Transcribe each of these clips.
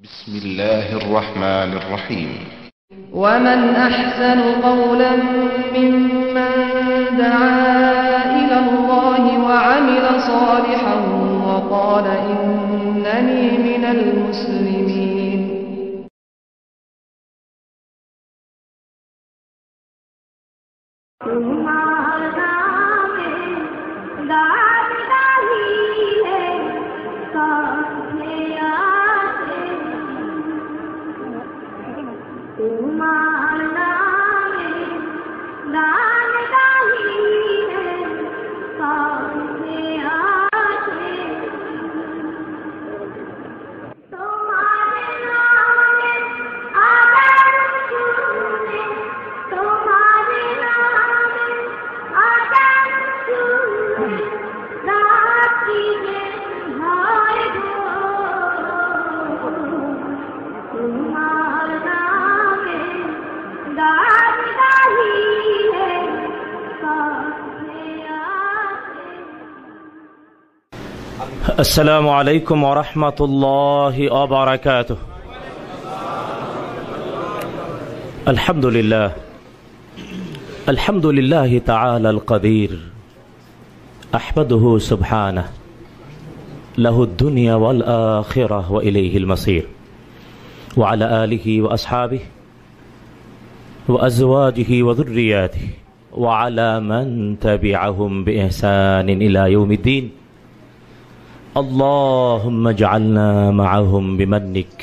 بسم الله الرحمن الرحيم ومن أحسن قولا ممن دعا إلى الله وعمل صالحا وقال إنني من المسلمين السلام عليكم ورحمة الله وبركاته. الحمد لله تعالى القدير، أحمده سبحانه، له الدنيا والآخرة وإليه المصير، وعلى آله وأصحابه وأزواجه وذرياته وعلى من تبعهم بإحسان إلى يوم الدين. اللهم اجعلنا معهم بمنك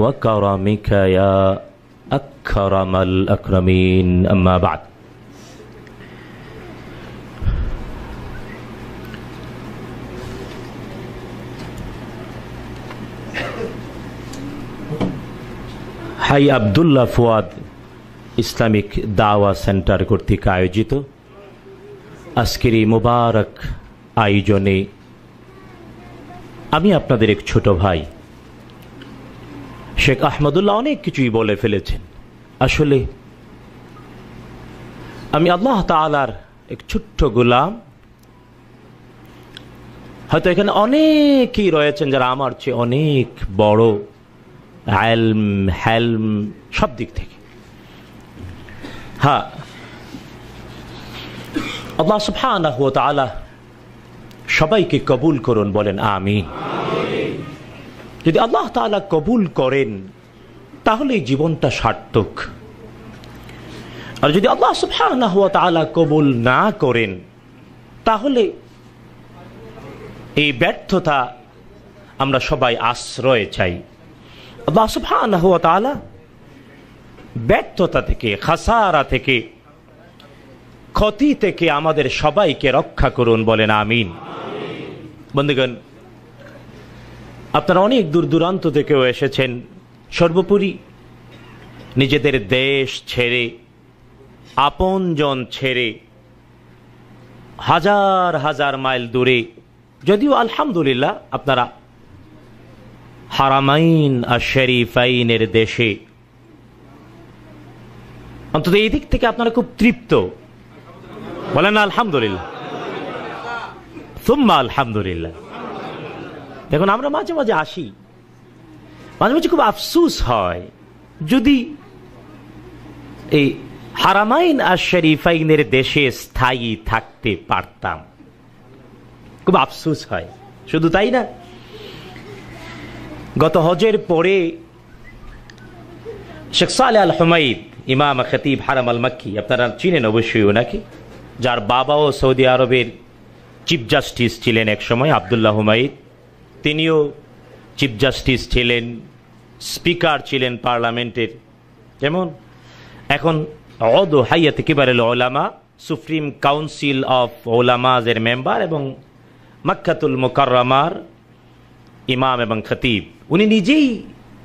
وكرمك يا أكرم الأكرمين. أما بعد، high Abdullah Fuad Islamic দাওয়া centre কর্তৃক আয়োজিত আজকের এই মুবারক আয়োজনে আমি আপনাদের এক ছোট ভাই শেখ আহমদুল্লাহ অনেক কিছুই বলে ফেলেছেন। আসলে আমি আল্লাহ তাআলার এক ছোট্ট গোলাম। হয়তো এখানে অনেকেই রয়েছেন যারা আমার চেয়ে অনেক বড় ইলম হেলম সব দিক থেকে। হ্যাঁ, আল্লাহ সুবহানাহু ওয়া তাআলা সবাইকে কবুল করুন, বলেন আমিন। যদি আল্লাহ তাআলা কবুল করেন তাহলে জীবনটা সার্থক, আর যদি আল্লাহ সুবহানাহু ওয়া তাআলা কবুল না করেন তাহলে এই ব্যর্থতা আমরা সবাই আশ্রয় চাই। আল্লাহ সুবহানাহু ওয়া তাআলা ব্যর্থতা থেকে, খাসারা থেকে, ক্ষতি থেকে আমাদের সবাইকে রক্ষা করুন, বলেন আমিন। বন্ধুগণ, আপনারা অনেক দূর দূরান্ত থেকেও এসেছেন। সর্বোপরি নিজেদের দেশ ছেড়ে, আপনজন ছেড়ে, হাজার হাজার মাইল দূরে, যদিও আলহামদুলিল্লাহ আপনারা হারামাইন আর শরীফাইনের দেশে, অন্তত এই দিক থেকে আপনারা খুব তৃপ্ত, বলেন আলহামদুলিল্লাহ, সুম্মা আলহামদুলিল্লাহ। দেখুন, আমরা মাঝে মাঝে আসি, মাঝে মাঝে খুব আফসোস হয় যদি এই হারামাইন আর শরীফাইনের দেশে স্থায়ী থাকতে পারতাম, খুব আফসোস হয়। শুধু তাই না, গত হজের পরে শেখ সালেহ আল হুমাইদ, ইমাম খতিব হারাম আল মক্কি, আপনারা চিনেন অবশ্যই ওনাকে, যার বাবাও সৌদি আরবের চিফ জাস্টিস ছিলেন এক সময়, আবদুল্লাহ হুমাইদ। তিনিও চিফ জাস্টিস ছিলেন, স্পিকার ছিলেন পার্লামেন্টের, যেমন এখন অদ হাইয়াত কিবারুল উলামা, সুপ্রিম কাউন্সিল অফ উলামাজের মেম্বার এবং মক্কাতুল মুকাররমার ইমাম এবং খতিব। উনি নিজেই,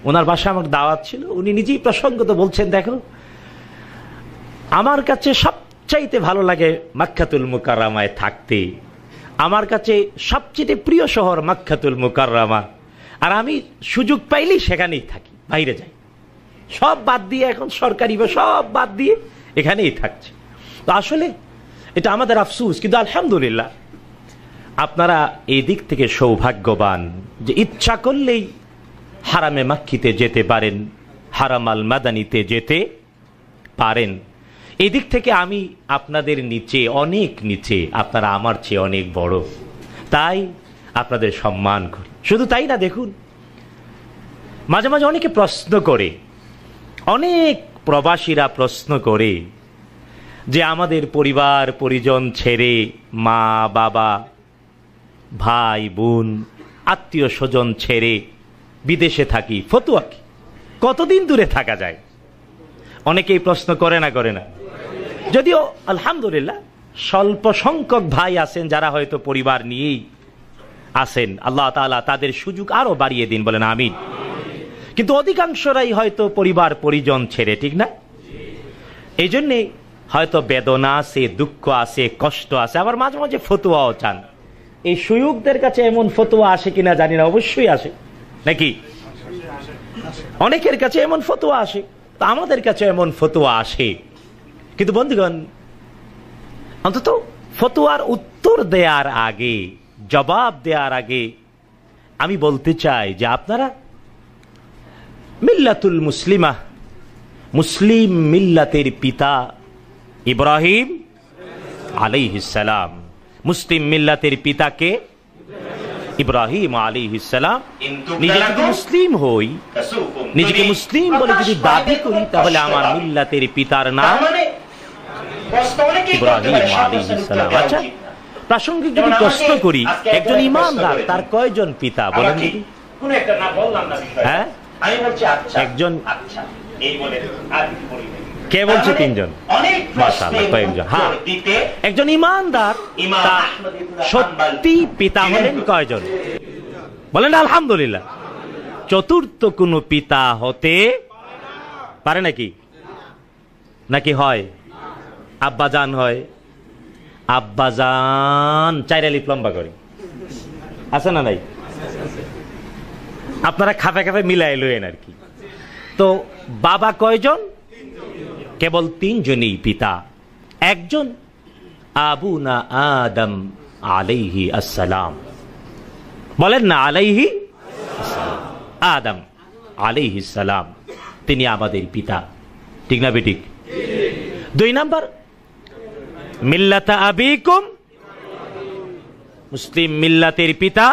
ওনার বাসায় আমার দাওয়াত ছিল, উনি নিজেই প্রসঙ্গত বলছেন, দেখো আমার কাছে সবচাইতে ভালো লাগে মক্কাতুল মুকাররমায় থাকতে, আমার কাছে সবচেয়ে প্রিয় শহর মক্কাতুল মুকাররমা, আর আমি সুযোগ পাইলেই সেখানেই থাকি, বাইরে যাই, সব বাদ দিয়ে, এখন সরকারি বা সব বাদ দিয়ে এখানেই থাকছে। তো আসলে এটা আমাদের আফসোস, কিন্তু আলহামদুলিল্লাহ আপনারা এই দিক থেকে সৌভাগ্যবান যে ইচ্ছা করলেই হারামে মাক্কিতে যেতে পারেন, হারাম আল মাদানিতে যেতে পারেন। এই দিক থেকে আমি আপনাদের নিচে, অনেক নিচে, আপনারা আমার চেয়ে অনেক বড়, তাই আপনাদের সম্মান করি। শুধু তাই না, দেখুন মাঝে মাঝে অনেকে প্রশ্ন করে, অনেক প্রবাসীরা প্রশ্ন করে যে আমাদের পরিবার পরিজন ছেড়ে, মা বাবা ভাই বোন আত্মীয় স্বজন ছেড়ে বিদেশে থাকি, ফতুয়া কি, কতদিন দূরে থাকা যায়? অনেকেই প্রশ্ন করে না, করে না? যদিও আলহামদুলিল্লাহ স্বল্প সংখ্যক ভাই আছেন যারা হয়তো পরিবার নিয়েই আছেন, আল্লাহ তাআলা তাদের সুযোগ আরো বাড়িয়ে দিন, বলেন আমিন। কিন্তু অধিকাংশরাই হয়তো পরিবার পরিজন ছেড়ে, ঠিক না? এই জন্যে হয়তো বেদনা আছে, দুঃখ আছে, কষ্ট আছে, আবার মাঝে মাঝে ফতুয়াও চান। এই সুয়োগদের কাছে এমন ফতুয়া আসে কিনা জানি না, অবশ্যই আসে নাকি? অনেকের কাছে এমন ফতুয়া আসে, তা আমাদের কাছে এমন ফতুয়া আসে। কিন্তু বন্ধুগণ, অন্তত ফতুয়ার উত্তর দেওয়ার আগে, জবাব দেওয়ার আগে আমি বলতে চাই যে আপনারা মিল্লাতুল মুসলিমা, মুসলিম মিল্লাতের পিতা ইব্রাহিম আলাইহিস সালাম, মুসলিম মিল্লাতের পিতাকে ইব্রাহিম আলাইহিস সালাম। নিজে যদি মুসলিম হই, নিজেকে মুসলিম বলে যদি দাবি করি, তাহলে আমার মিল্লাতের পিতার নাম ইব্রাহিম আলাইহিস সালাম। আচ্ছা, প্রাসঙ্গিক যদি প্রশ্ন করি, একজন ইমানদার তার কয়জন পিতা বলেন দেখি? হ্যাঁ, একজন। কে বলছে? তিনজন। মাশাআল্লাহ, কয়েকজন। হ্যাঁ, একজন ইমানদার তার সত্যি পিতা হলেন কয়জন বলেন? আলহামদুলিল্লাহ। চতুর্থ কোন পিতা হতে পারে নাকি? নাকি হয়? আব্বাজান হয়। আব্বাজান চাইরা লিপ লম্বা করে আছে না নাই? আপনারা খাপে খাপে মিলাই লইেন আর কি। তো বাবা কয়জন? কেবল তিনজনই পিতা। একজন আবুনা আদম আলাইহি আসসালাম, বলেন না আলাইহি আদম আলাইহি সালাম, তিনি আমাদের পিতা, ঠিক না বেঠিক? দুই নাম্বার মিল্লাতা আবিকুম, মুসলিম মিল্লাতের পিতা।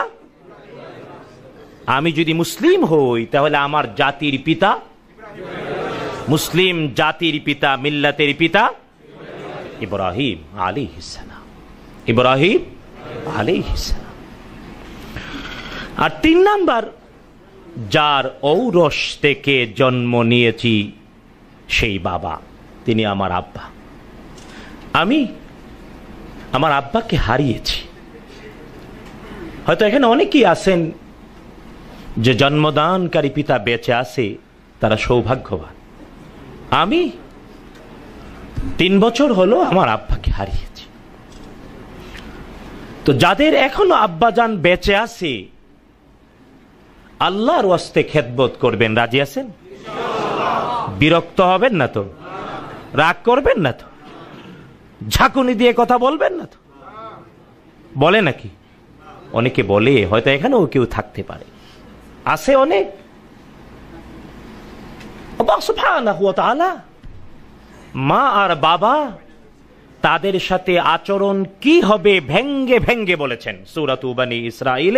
আমি যদি মুসলিম হই তাহলে আমার জাতির পিতা, মুসলিম জাতির পিতা, মিল্লাতের পিতা ইব্রাহিম আলাইহিস সালাম, ইব্রাহিম আলাইহিস সালাম। আর তিন নাম্বার, যার ঔরস থেকে জন্ম নিয়েছি সেই বাবা, তিনি আমার আব্বা। আমি আমার আব্বাকে হারিয়েছি। হয়তো এখানে অনেকেই আছেন যে জন্মদানকারী পিতা বেঁচে আছে, তারা সৌভাগ্যবান। আমি 3 বছর হলো আমার আব্বাকে হারিয়েছি। তো যাদের এখনো আব্বাজান বেঁচে আছে, আল্লাহর ওয়াস্তে খেদমত করবেন, রাজি আছেন? বিরক্ত হবেন না তো? রাগ করবেন না তো? ঝাঁকুনি দিয়ে কথা বলবেন না তো? বলে নাকি? অনেকে বলে, হয়তো এখানেও কেউ থাকতে পারে, আছে অনেক। আল্লাহ সুবহানাহু ওয়া তাআলা মা আর বাবা তাদের সাথে আচরণ কি হবে ভেঙ্গে ভেঙ্গে বলেছেন সূরাতু বনী ইসরাঈল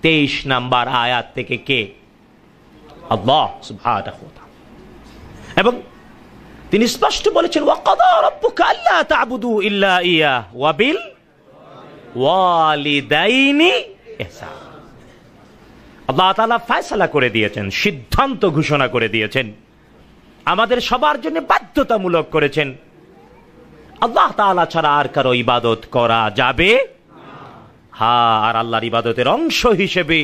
23 নম্বর আয়াত থেকে। কে? আল্লাহ সুবহানাহু ওয়া তাআলা। এবং তিনি স্পষ্ট বলেছেন, ওয়া কাদা রাব্বুকা আল্লা তা'বুদু ইল্লা ইয়াহ ওয়া বিল ওয়ালিদাইনি ইহসান। আল্লাহ তাআলা ফয়সালা করে দিয়েছেন, সিদ্ধান্ত ঘোষণা করে দিয়েছেন, আমাদের সবার জন্য বাধ্যতামূলক করেছেন, আল্লাহ তাআলা ছাড়া আর কারো ইবাদত করা যাবে হ্যাঁ, আর আল্লাহর ইবাদতের অংশ হিসেবে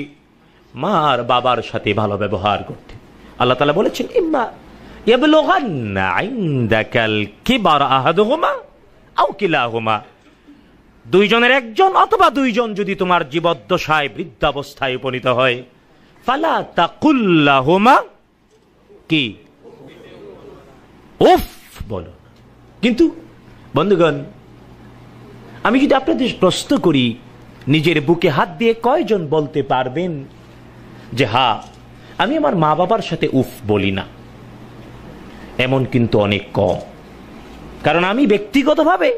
মা আর বাবার সাথে ভালো ব্যবহার করতে। আল্লাহ তাআলা বলেছেন, ইম্মা ইয়াবলুগান্না ইনদাকাল কিবার আহাদুহুমা আও কিলাহুমা, দুইজনের একজন অথবা দুইজন যদি তোমার জীবদ্দশায় বৃদ্ধাবস্থায় উপনীত হয়, ফালা তাকুল লাহুমা কি উফ বলো। কিন্তু বন্ধুগণ, আমি যদি আপনাদের প্রশ্ন করি, নিজের বুকে হাত দিয়ে কয়জন বলতে পারবেন যে হ্যাঁ, আমি আমার মা বাবার সাথে উফ বলি না, এমন কিন্তু অনেক কম। কারণ আমি ব্যক্তিগতভাবে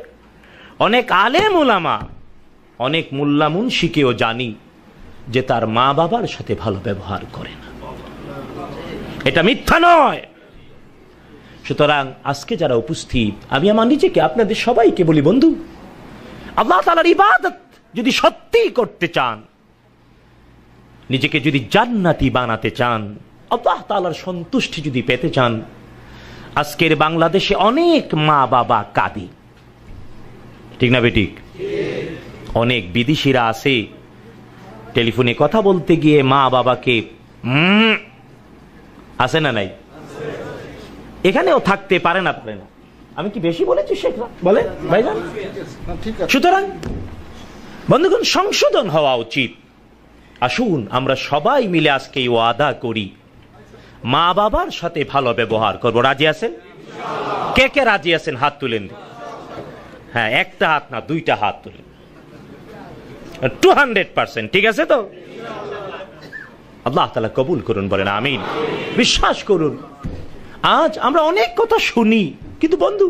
অনেক আলেম ওলামা, অনেক মোল্লা মুন্সিকেও জানি যে তার মা বাবার সাথে ভালো ব্যবহার করে না। এটা মিথ্যা নয়। সুতরাং আজকে যারা উপস্থিত, আমি আমার নিজেকে আপনাদের সবাইকে বলি, বন্ধু, আল্লাহ তাআলার ইবাদত যদি সত্যি করতে চান, নিজেকে যদি জান্নাতি বানাতে চান, আল্লাহ তাআলার সন্তুষ্টি যদি পেতে চান, আজকের বাংলাদেশে অনেক মা বাবা কাঁদে, ঠিক না বেঠিক? অনেক বিদেশিরা আছে, টেলিফোনে কথা বলতে গিয়ে মা বাবাকে আছে না নাই? এখানেও থাকতে পারে না, পারে না। আমি কি বেশি বলেছি শেখরা? বলে ভাইজান। সুতরাং বন্ধুগণ, সংশোধন হওয়া উচিত। আসুন আমরা সবাই মিলে আজকে ওয়াদা করি, মা বাবার সাথে ভালো ব্যবহার করব। রাজি আছেন? কে কে রাজি আছেন? হাত তুলেন। হ্যাঁ, একটা হাত না, দুইটা হাত তুলেন। 200%। ঠিক আছে তো? আল্লাহ তাআলা কবুল করুন, বলেন আমিন। বিশ্বাস করুন, আজ আমরা অনেক কথা শুনি, কিন্তু বন্ধু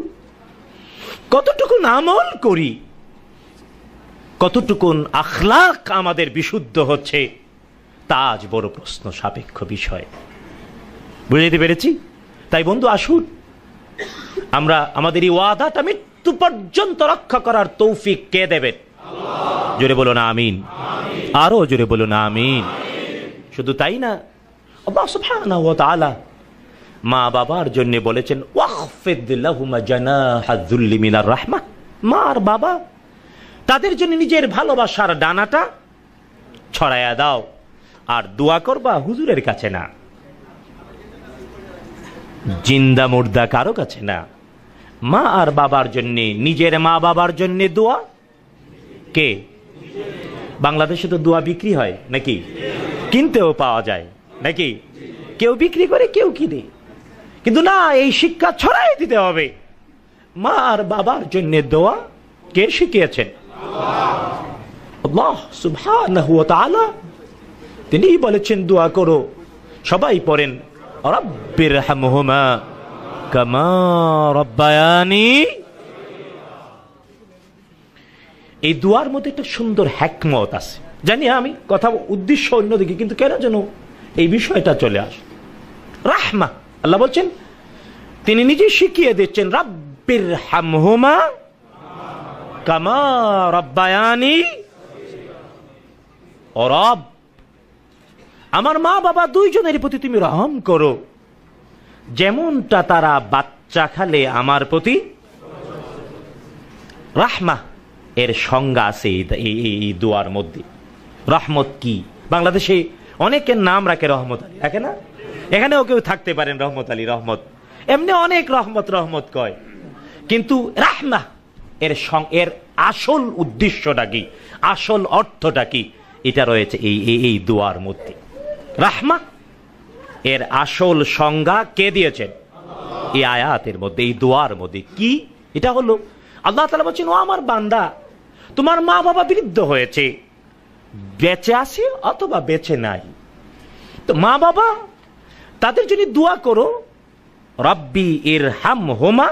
কতটুকু আমল করি, কতটুকুন আখলাক আমাদের বিশুদ্ধ হচ্ছে, তা আজ বড় প্রশ্ন সাপেক্ষ বিষয়। বুঝাইতে পেরেছি? তাই বন্ধু, আসুন আমরা আমাদের এই ওয়াদাটা মৃত্যু পর্যন্ত রক্ষা করার তৌফিক কে দেবেন? জোরে বলো না আমিন। আরো জোরে বলো না আমিন। শুধু তাই না, আল্লাহ সুবহানাহু ওয়া তাআলা মা বাবার জন্য বলেছেন, ওয়াখফিদ লাহুমা জানাহায যুল্লি মিনার রাহমাহ। মা আর বাবা, তাদের জন্য নিজের ভালোবাসার ডানাটা ছড়ায়া দাও, আর দোয়া করবা হুজুরের কাছে না, জিন্দা মুর্দা কারো কাছে না। মা আর বাবার জন্য, নিজের মা বাবার জন্য দোয়া। কে? বাংলাদেশে তো দোয়া বিক্রি হয় নাকি? কিনতেও পাওয়া যায় নাকি? কেউ বিক্রি করে, কেউ কিনে। কিন্তু না, এই শিক্ষা ছড়াই দিতে হবে। মা আর বাবার জন্য দোয়া কে শিখিয়েছেন? আল্লাহ সুবহানাহু ওয়া তাআলা। তিনি বলেছেন দোয়া করো। সবাই পড়েন, রাব্বিরহামহুমা কামা রাব্বায়ানি। এই দোয়ার মধ্যে একটা সুন্দর হিকমত আছে। জানি আমি কথা উদ্দেশ্য অন্যদিকে, কিন্তু কেন যেন এই বিষয়টা চলে আসে। রাহমা, আল্লাহ বলছেন, তিনি নিজে শিখিয়ে দিচ্ছেন, রাব্বিরহামহুমা কামা রাব্বায়ানি। ও রব, আমার মা বাবা দুইজনের প্রতি তুমি রহম করো, যেমনটা তারা বাচ্চা খালে আমার প্রতি। রাহমা এর সংজ্ঞা আছে এই দোয়ার মধ্যে। রহমত কি? বাংলাদেশে অনেকের নাম রাখে রহমত আলী, রাখে না? এখানেও কেউ থাকতে পারেন রহমত আলী, রহমত, এমনি অনেক রহমত রহমত কয়। কিন্তু রাহমা এর আসল উদ্দেশ্যটা কি, আসল অর্থটা কি, এটা রয়েছে এই দোয়ার মধ্যে। রাহমা এর আসল সংজ্ঞা কে দিয়েছেন? এই আয়াতের মধ্যে, এই দোয়ার মধ্যে। কি? এটা হলো আল্লাহ তাআলা বলছেন, ও আমার বান্দা, তোমার মা বাবা বৃদ্ধ হয়েছে, বেঁচে আছে অথবা বেঁচে নাই, তো মা বাবা তাদের জন্য দোয়া করো, রব্বি ইরহামহুমা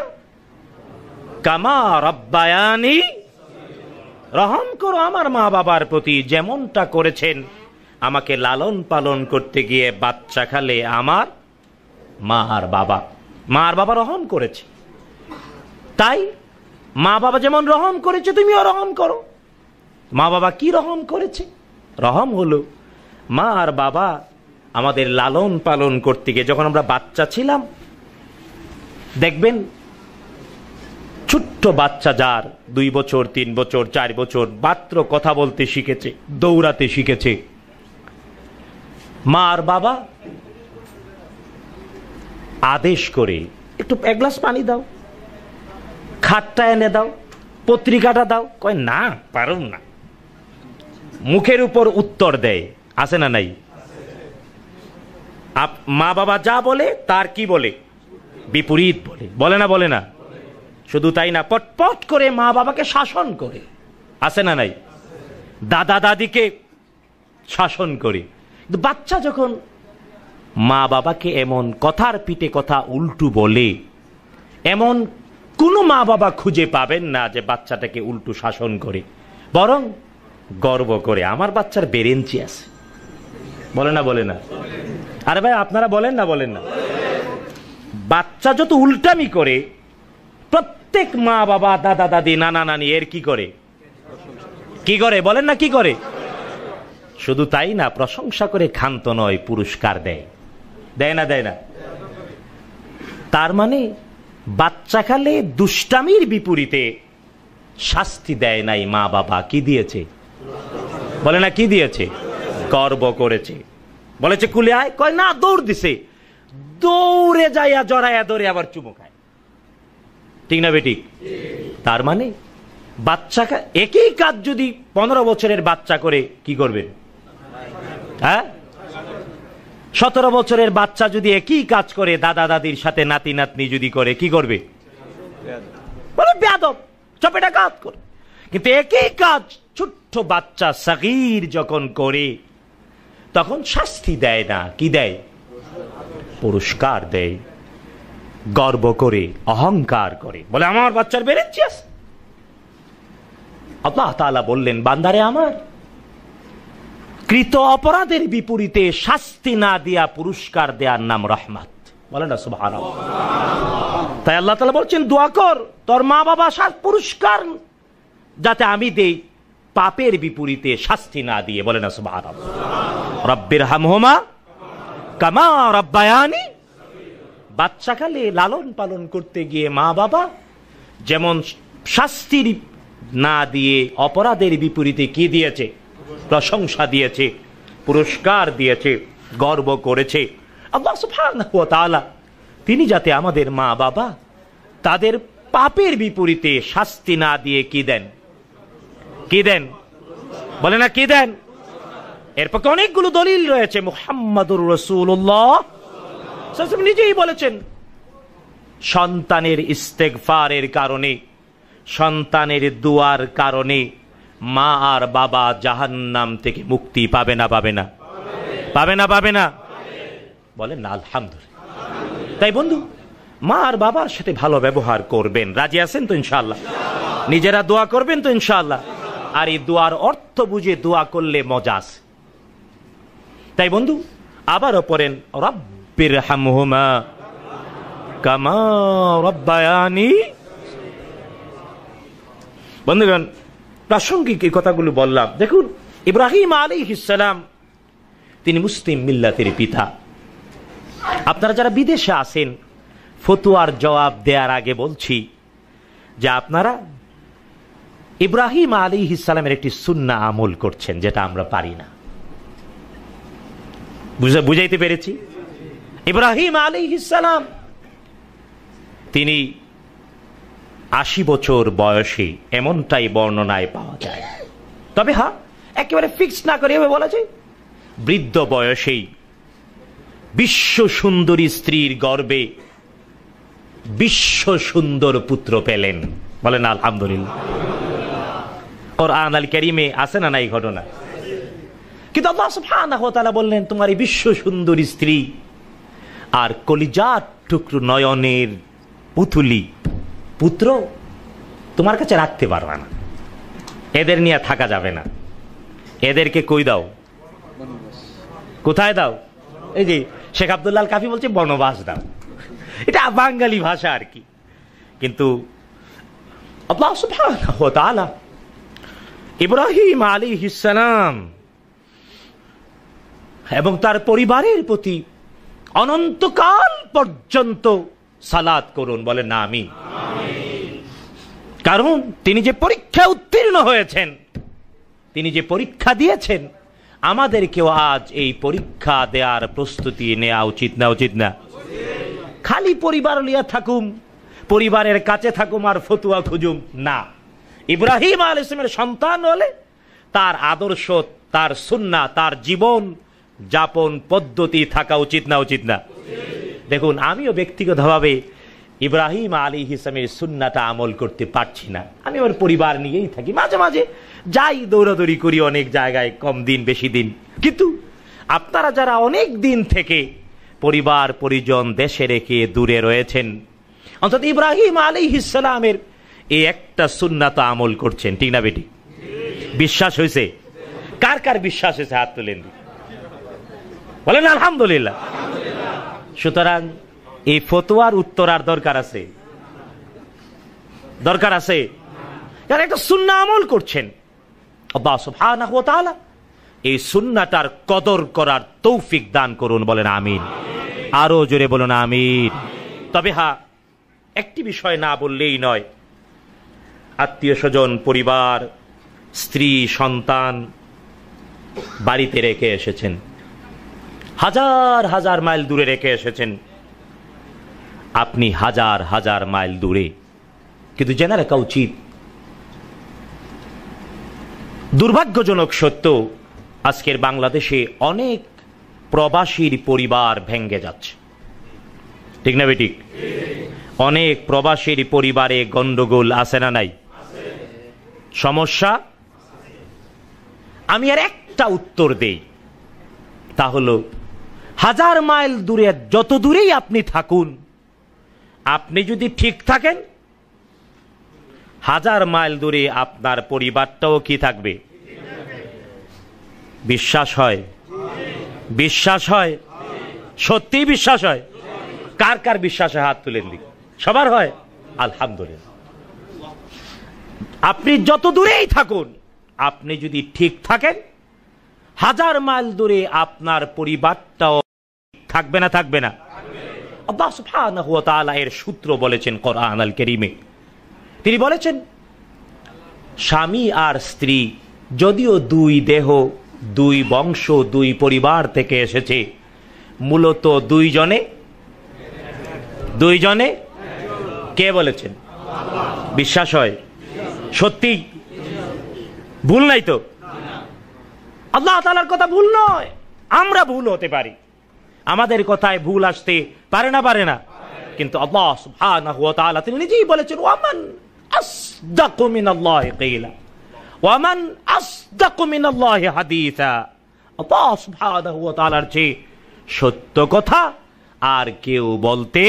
কামা রাব্বায়ানি। রহম করো আমার মা বাবার প্রতি, যেমনটা করেছেন আমাকে লালন পালন করতে গিয়ে বাচ্চা খালে আমার মা আর বাবা। মা আর বাবা রহম করেছে, তাই মা বাবা যেমন রহম করেছে তুমিও রহম করো। মা বাবা কি রহম করেছে? রহম হলো মা আর বাবা আমাদের লালন পালন করতে গিয়ে, যখন আমরা বাচ্চা ছিলাম, দেখবেন ছোট্ট বাচ্চা যার 2 বছর 3 বছর 4 বছর, মাত্র কথা বলতে শিখেছে, দৌড়াতে শিখেছে, মা আর বাবা আদেশ করে, একটু 1 গ্লাস পানি দাও, খাটটা এনে দাও, পত্রিকাটা দাও, কয় না পারুম না, মুখের উপর উত্তর দেয়। আছে না নাই? মা বাবা যা বলে তার কি বলে? বিপরীত বলে। বলে না? বলে না? শুধু তাই না, পটপট করে মা বাবাকে শাসন করে। আছে না নাই? দাদা দাদিকে শাসন করে। বাচ্চা যখন মা বাবাকে এমন কথার পিঠে কথা উল্টো বলে, এমন কোনো মা বাবা খুঁজে পাবেন না যে বাচ্চাটাকে উল্টো শাসন করে, বরং গর্ব করে আমার বাচ্চার বেরেঞ্চি আছে। বলে না? বলে না? আরে ভাই আপনারা বলেন না? বলেন না? বাচ্চা যত উল্টামি করে, প্রত্যেক মা বাবা, দাদা দাদি, নানা নানি এর কি করে? কি করে? বলেন না কি করে? শুধু তাই না, প্রশংসা করে ক্ষান্ত নয়, পুরস্কার দেয়। দেয় না? দেয় না? তার মানে বাচ্চাকালে দুষ্টামির বিপরীতে শাস্তি দেয় নাই মা বাবা, কি দিয়েছে? বলে না কি দিয়েছে? গর্ব করেছে, বলেছে কুলে আয়, কয় না, দৌড় দিছে, দৌড়ে যাইয়া জড়াইয়া ধরে আবার চুমো খায়। ঠিক না বেটি? তার মানে বাচ্চা একই কাজ যদি 15 বছরের বাচ্চা করে, কি করবেন? হ্যাঁ, 17 বছরের বাচ্চা যদি একই কাজ করে, দাদা দাদির সাথে নাতি নাতনি যদি করে, কি করবে? বলে বেয়াদব, চপেটা কাজ করে। কিন্তু একই কাজ ছোট্ট বাচ্চা সগীর যখন করে, তখন শাস্তি দেয় না, কি দেয়? পুরস্কার দেয়। গর্ব করে, অহংকার করে, বলে আমার বাচ্চার বেরেঞ্চি আছে। আল্লাহ তাআলা বললেন, বান্দারে আমার, কৃত অপরাধের বিপরীতে শাস্তি না দিয়া পুরস্কার দেওয়ার নাম রহমত। বলে না সুবহানাল্লাহ? তাই আল্লাহ তাআলা বলছেন, দোয়া কর তোর মা বাবা পুরস্কার যাতে আমি দেই, পাপের বিপরীতে শাস্তি না দিয়ে। বলে না সুবহানাল্লাহ? রব্বিরহামহুমা কামা রাব্বায়ানি। বাচ্চাকালে লালন পালন করতে গিয়ে মা বাবা যেমন শাস্তি না দিয়ে অপরাধের বিপরীতে কি দিয়েছে? প্রশংসা দিয়েছে, পুরস্কার দিয়েছে, গর্ব করেছে। আল্লাহ সুবহানাহু ওয়া তাআলা তিনি যাতে আমাদের মা বাবা তাদের পাপের বিপরীতে শাস্তি না দিয়ে কি দেন? কি দেন? বলে না কি দেন? এর পক্ষে অনেকগুলো দলিল রয়েছে। মুহাম্মাদুর রাসূলুল্লাহ নিজেই বলেছেন, সন্তানের ইস্তেগফারের কারণে, সন্তানের দুয়ার কারণে মা আর বাবা জাহান্নাম থেকে মুক্তি পাবে না? পাবে না? পাবে না? পাবে না? বলেন না আলহামদুলিল্লাহ। তাই বন্ধু, মা আর বাবার সাথে ভালো ব্যবহার করবেন। রাজি আছেন তো ইনশাআল্লাহ? নিজেরা দোয়া করবেন তো ইনশাআল্লাহ? আর এই দোয়ার অর্থ বুঝে দোয়া করলে মজা আছে। তাই বন্ধু, আবারও পড়েন, রব্বিরহামহুমা কামা রাব্বায়ানি। বন্ধুগণ, প্রাসঙ্গিক এই কথাগুলো বললাম। দেখুন, ইব্রাহিম আলাইহিস সালাম তিনি মুসলিম মিল্লাতের পিতা। আপনারা যারা বিদেশে আছেন, ফতোয়ার জবাব দেওয়ার আগে বলছি যে আপনারা ইব্রাহিম আলাইহিস সালামের একটি সুন্নাহ আমল করছেন, যেটা আমরা পারি না। বুঝাইতে পেরেছি? ইব্রাহিম আলাইহিস সালাম তিনি 80 বছর বয়সে, এমনটাই বর্ণনায় পাওয়া যায়। তবে হ্যাঁ, একেবারে ফিক্স না করে এভাবে বলা যায়, বৃদ্ধ বয়সেই বিশ্ব সুন্দরী স্ত্রীর গর্ভে বিশ্ব সুন্দর পুত্র পেলেন। বলেন আলহামদুলিল্লাহ। কুরআন আল কারীমে আছে না এই ঘটনা? কিন্তু আল্লাহ সুবহানাহু ওয়া তাআলা বললেন, তোমার এই বিশ্ব সুন্দরী স্ত্রী আর কলিজার টুকরো নয়নের পুতুলি পুত্র তোমার কাছে রাখতে পারবা না, এদের নিয়ে থাকা যাবে না। এদেরকে কই দাও? কোথায় দাও? এই যে শেখ আব্দুল্লাহ আল কাফি বলছে বনবাস দাও। এটা বাঙালি ভাষা আর কি। কিন্তু আল্লাহ সুবহানাহু ওয়া তাআলা ইব্রাহিম আলাইহিস সালাম এবং তার পরিবারের প্রতি অনন্তকাল পর্যন্ত সালাত করুন। বলেন না আমিন। কারণ তিনি যে পরীক্ষা উত্তীর্ণ হয়েছেন, তিনি যে পরীক্ষা দিয়েছেন, আমাদেরকেও আজ এই পরীক্ষা দেওয়ার প্রস্তুতি নেওয়া উচিত না? উচিত না? খালি পরিবার লিয়া থাকুম, পরিবারের কাছে থাকুম আর ফতুয়া খুঁজুম না। ইব্রাহিম আলাইহিস সালামের সন্তান হলে তার আদর্শ, তার সুন্নাহ, তার জীবন যাপন পদ্ধতি থাকা উচিত না? উচিত না? দেখুন, আমিও ব্যক্তিগতভাবে ইব্রাহিম আলাইহিস সালামের সুন্নাহটা আমল করতে পারছি না। আমি আমার পরিবার নিয়েই থাকি, মাঝে মাঝে যাই, দৌড়াদৌড়ি করি অনেক জায়গায়, কম দিন বেশি দিন। কিন্তু আপনারা যারা অনেক দিন থেকে পরিবার পরিজন দেশে রেখে দূরে রয়েছেন, অন্তত ইব্রাহিম আলাইহিস সালামের এই একটা সুন্নাত আমল করছেন, ঠিক না বেটি? বিশ্বাস হয়েছে? কার কার বিশ্বাস হয়েছে হাত তুলেন, বলেন আলহামদুলিল্লাহ। সুতরাং এই ফতোয়ার উত্তর আর দরকার আছে? দরকার আছে? যারা একটা সুন্নাহ আমল করছেন, আল্লাহ সুবহানাহু ওয়া তাআলা এই সুন্নাহটার কদর করার তৌফিক দান করুন, বলেন আমিন। আরো জোরে বলুন আমিন। তবে হ্যাঁ, একটি বিষয় না বললেই নয়। আত্মীয় স্বজন, পরিবার, স্ত্রী, সন্তান বাড়িতে রেখে এসেছেন, হাজার হাজার মাইল দূরে রেখে এসেছেন, আপনি হাজার হাজার মাইল দূরে। কিন্তু জেনে রাখা উচিত, দুর্ভাগ্যজনক সত্য, আজকের বাংলাদেশে অনেক প্রবাসীর পরিবার ভেঙে যাচ্ছে, ঠিক না বেঠিক? অনেক প্রবাসীর পরিবারে গন্ডগোল আছে না নাই? সমস্যা। আমি আর একটা উত্তর দেই, তা হলো হাজার মাইল দূরে, যত দূরেই আপনি থাকুন, আপনি যদি ঠিক থাকেন, হাজার মাইল দূরে আপনার পরিবারটাও কি থাকবে? বিশ্বাস হয়? বিশ্বাস হয়? সত্যি বিশ্বাস হয়? কার কার বিশ্বাসে হাত তুলেন দিক? সবার হয়? আলহামদুলিল্লাহ। আপনি যত দূরেই থাকুন, আপনি যদি ঠিক থাকেন, হাজার মাইল দূরে আপনার পরিবারটাও থাকবে না? থাকবে না? আল্লাহ সুবহানাহু ওয়া তাআলা এর সূত্র বলেছেন কোরআন আল কারীমে। তিনি বলেছেন, স্বামী আর স্ত্রী যদিও দুই দেহ, দুই বংশ, দুই পরিবার থেকে এসেছে, মূলত দুইজনে কে বলেছেন? বিশ্বাস হয়? সত্যি? ভুল নাই তো? আল্লাহ তাআলার কথা ভুল নয়, আমরা ভুল হতে পারি, আমাদের কথায় ভুল আসতে পারে না? পারে না। কিন্তু আল্লাহ সুবহানাহু ওয়া তাআলা তিনি নিজেই বলেছেন, ওয়ামান আসদাকু মিনাল্লাহি কিলা ওয়ামান আসদাকু মিনাল্লাহি হাদিসা। আল্লাহ সুবহানাহু ওয়া তাআলার চেয়ে সত্য কথা আর কেউ বলতে,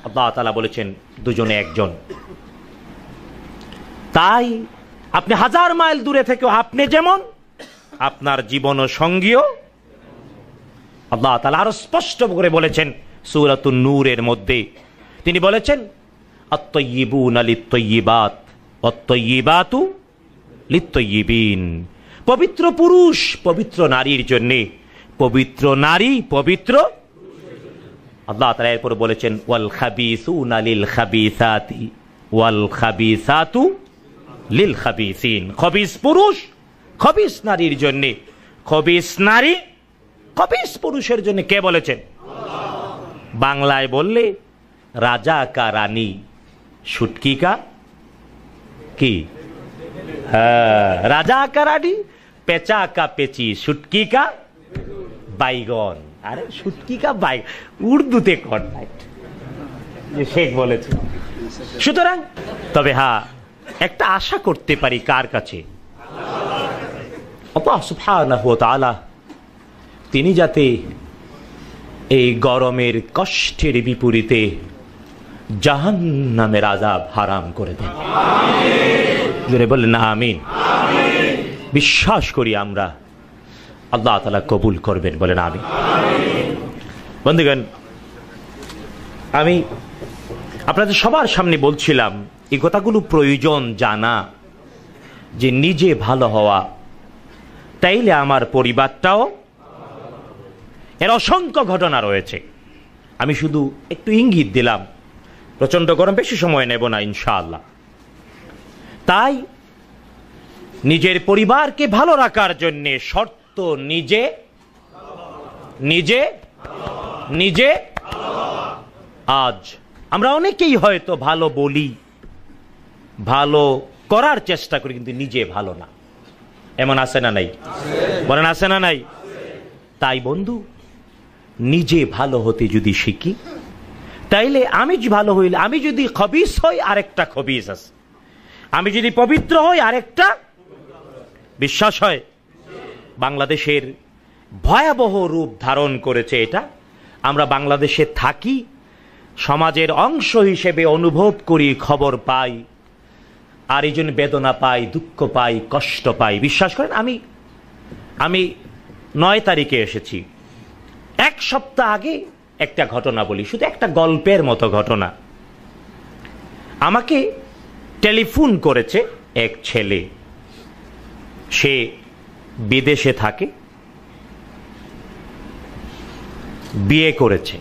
আল্লাহ তাআলা বলেছেন দুজনে একজন। তাই আপনি হাজার মাইল দূরে থেকেও আপনি যেমন, আপনার জীবন ও সঙ্গীও। আল্লাহ তাআলা আরো স্পষ্ট করে বলেছেন সূরাতুন নূরের মধ্যে, তিনি বলেছেন, আত-তাইয়্যিবুনা লিত-তাইয়্যিবাত ওয়াত-তাইয়্যিবাতু লিত-তাইয়্যিবিন। পবিত্র পুরুষ পবিত্র নারীর জন্য, পবিত্র নারী পবিত্র। আল্লাহ তাআলা এরপর বলেছেন, ওয়াল খাবিসুনা লিল খাবিসাতি ওয়াল খাবিসাতু লিল খাবিসিন। খবিস পুরুষ খবিস নারীর জন্য, খবিস নারী খবিস পুরুষের জন্য। কে বলেছেন? বাংলায় বললে রাজা কা রানী, শুটকি কা কি? রাজা কা রানী, পেঁচা কা পেচি, শুটকি কা বাইগন। আরে শুটকি কা বাইগন উর্দুতে কন্ট্যাক্ট, যে শেখ বলেছে। সুতরাং তবে হ্যাঁ, একটা আশা করতে পারি কার কাছে? আল্লাহ সুবহানাহু ওয়া তাআলা তিনি যাতে এই গরমের কষ্টের বিপরীতে জাহান্নামের আযাব হারাম করে দেন। জোরে বলেন না আমিন। বিশ্বাস করি আমরা, আল্লাহ তাআলা কবুল করবেন, বলেন আমিন। বন্ধুগণ, আমি আপনাদের সবার সামনে বলছিলাম এই কথাগুলো প্রয়োজন জানা, যে নিজে ভালো হওয়া, তাইলে আমার পরিবারটাও। এর অসংখ্য ঘটনা রয়েছে, আমি শুধু একটু ইঙ্গিত দিলাম। প্রচন্ড গরম, বেশি সময় নেব না ইনশাআল্লাহ। তাই নিজের পরিবারকে ভালো রাখার জন্য শর্ত নিজে নিজে নিজে। আজ আমরা অনেকেই হয়তো ভালো বলি, ভালো করার চেষ্টা করি, কিন্তু নিজে ভালো না। এমন আছে না নাই? বলেন আছে না নাই? তাই বন্ধু, নিজে ভালো হতে যদি শিখি, তাইলে আমি ভালো হইলে, আমি যদি খবিস হই আরেকটা খবিস আছে, আমি যদি পবিত্র হই আরেকটা। বিশ্বাস হয়? বাংলাদেশের ভয়াবহ রূপ ধারণ করেছে এটা আমরা বাংলাদেশে থাকি, সমাজের অংশ হিসেবে অনুভব করি, খবর পাই, আর এই জন্য বেদনা পাই, দুঃখ পাই, কষ্ট পাই। বিশ্বাস করেন, আমি 9 তারিখে এসেছি। 1 সপ্তাহ আগে একটা ঘটনা বলি, শুধু একটা গল্পের মতো ঘটনা। আমাকে টেলিফোন করেছে এক ছেলে, সে বিদেশে থাকে, বিয়ে করেছে,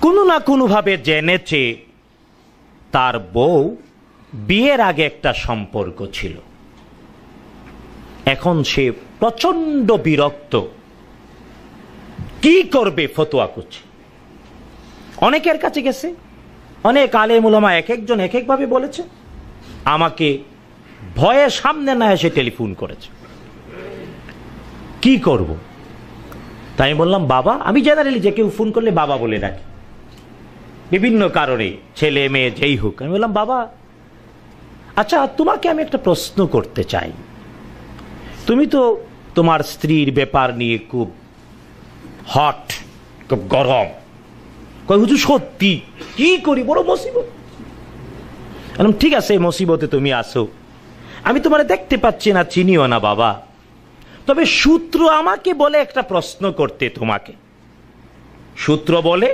কোনো না কোনোভাবে জেনেছে তার বউ বিয়ের আগে একটা সম্পর্ক ছিল। এখন সে প্রচন্ড বিরক্ত, কি করবে ফতোয়া করছে। অনেকের কাছে গেছে, অনেক আলেম উলামা এক একজন এক একভাবে বলেছে। আমাকে ভয়ে সামনে না এসে টেলিফোন করেছে, কি করব। তাই আমি বললাম, বাবা, আমি জেনারেলি যে কেউ ফোন করলে বাবা বলে ডাকি, বিভিন্ন কারণে, ছেলে মেয়ে যেই হোক। আমি বললাম, বাবা, আচ্ছা তোমাকে আমি একটা প্রশ্ন করতে চাই। তুমি তো তোমার স্ত্রীর ব্যাপার নিয়ে খুব হট, খুব গরম। কই হুজুর সত্যি, কি করি, বড় মুসিবত। বললাম, ঠিক আছে, মুসিবতে তুমি আসো, আমি তোমার দেখতে পাচ্ছি না, চিনিও না বাবা, তবে সূত্র আমাকে বলে একটা প্রশ্ন করতে, তোমাকে সূত্র বলে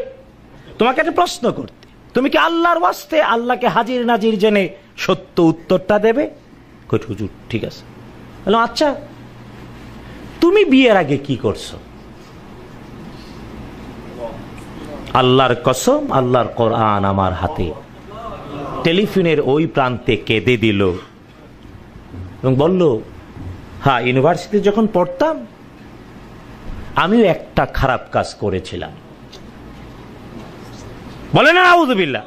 তোমাকে একটা প্রশ্ন করতে, তুমি কি আল্লাহর ওয়াস্তে আল্লাহকে হাজির নাজির জেনে সত্য উত্তরটা দেবে? কই হুজুর ঠিক আছে। বললাম, আচ্ছা তুমি বিয়ের আগে কি করছো? আল্লাহর কসম, আল্লাহর কোরআন আমার হাতে। টেলিফোনের ওই প্রান্তে কেঁদে দিল এবং বলল, হ্যাঁ, ইউনিভার্সিটিতে যখন পড়তাম আমিও একটা খারাপ কাজ করেছিলাম। বলে না আউযুবিল্লাহ।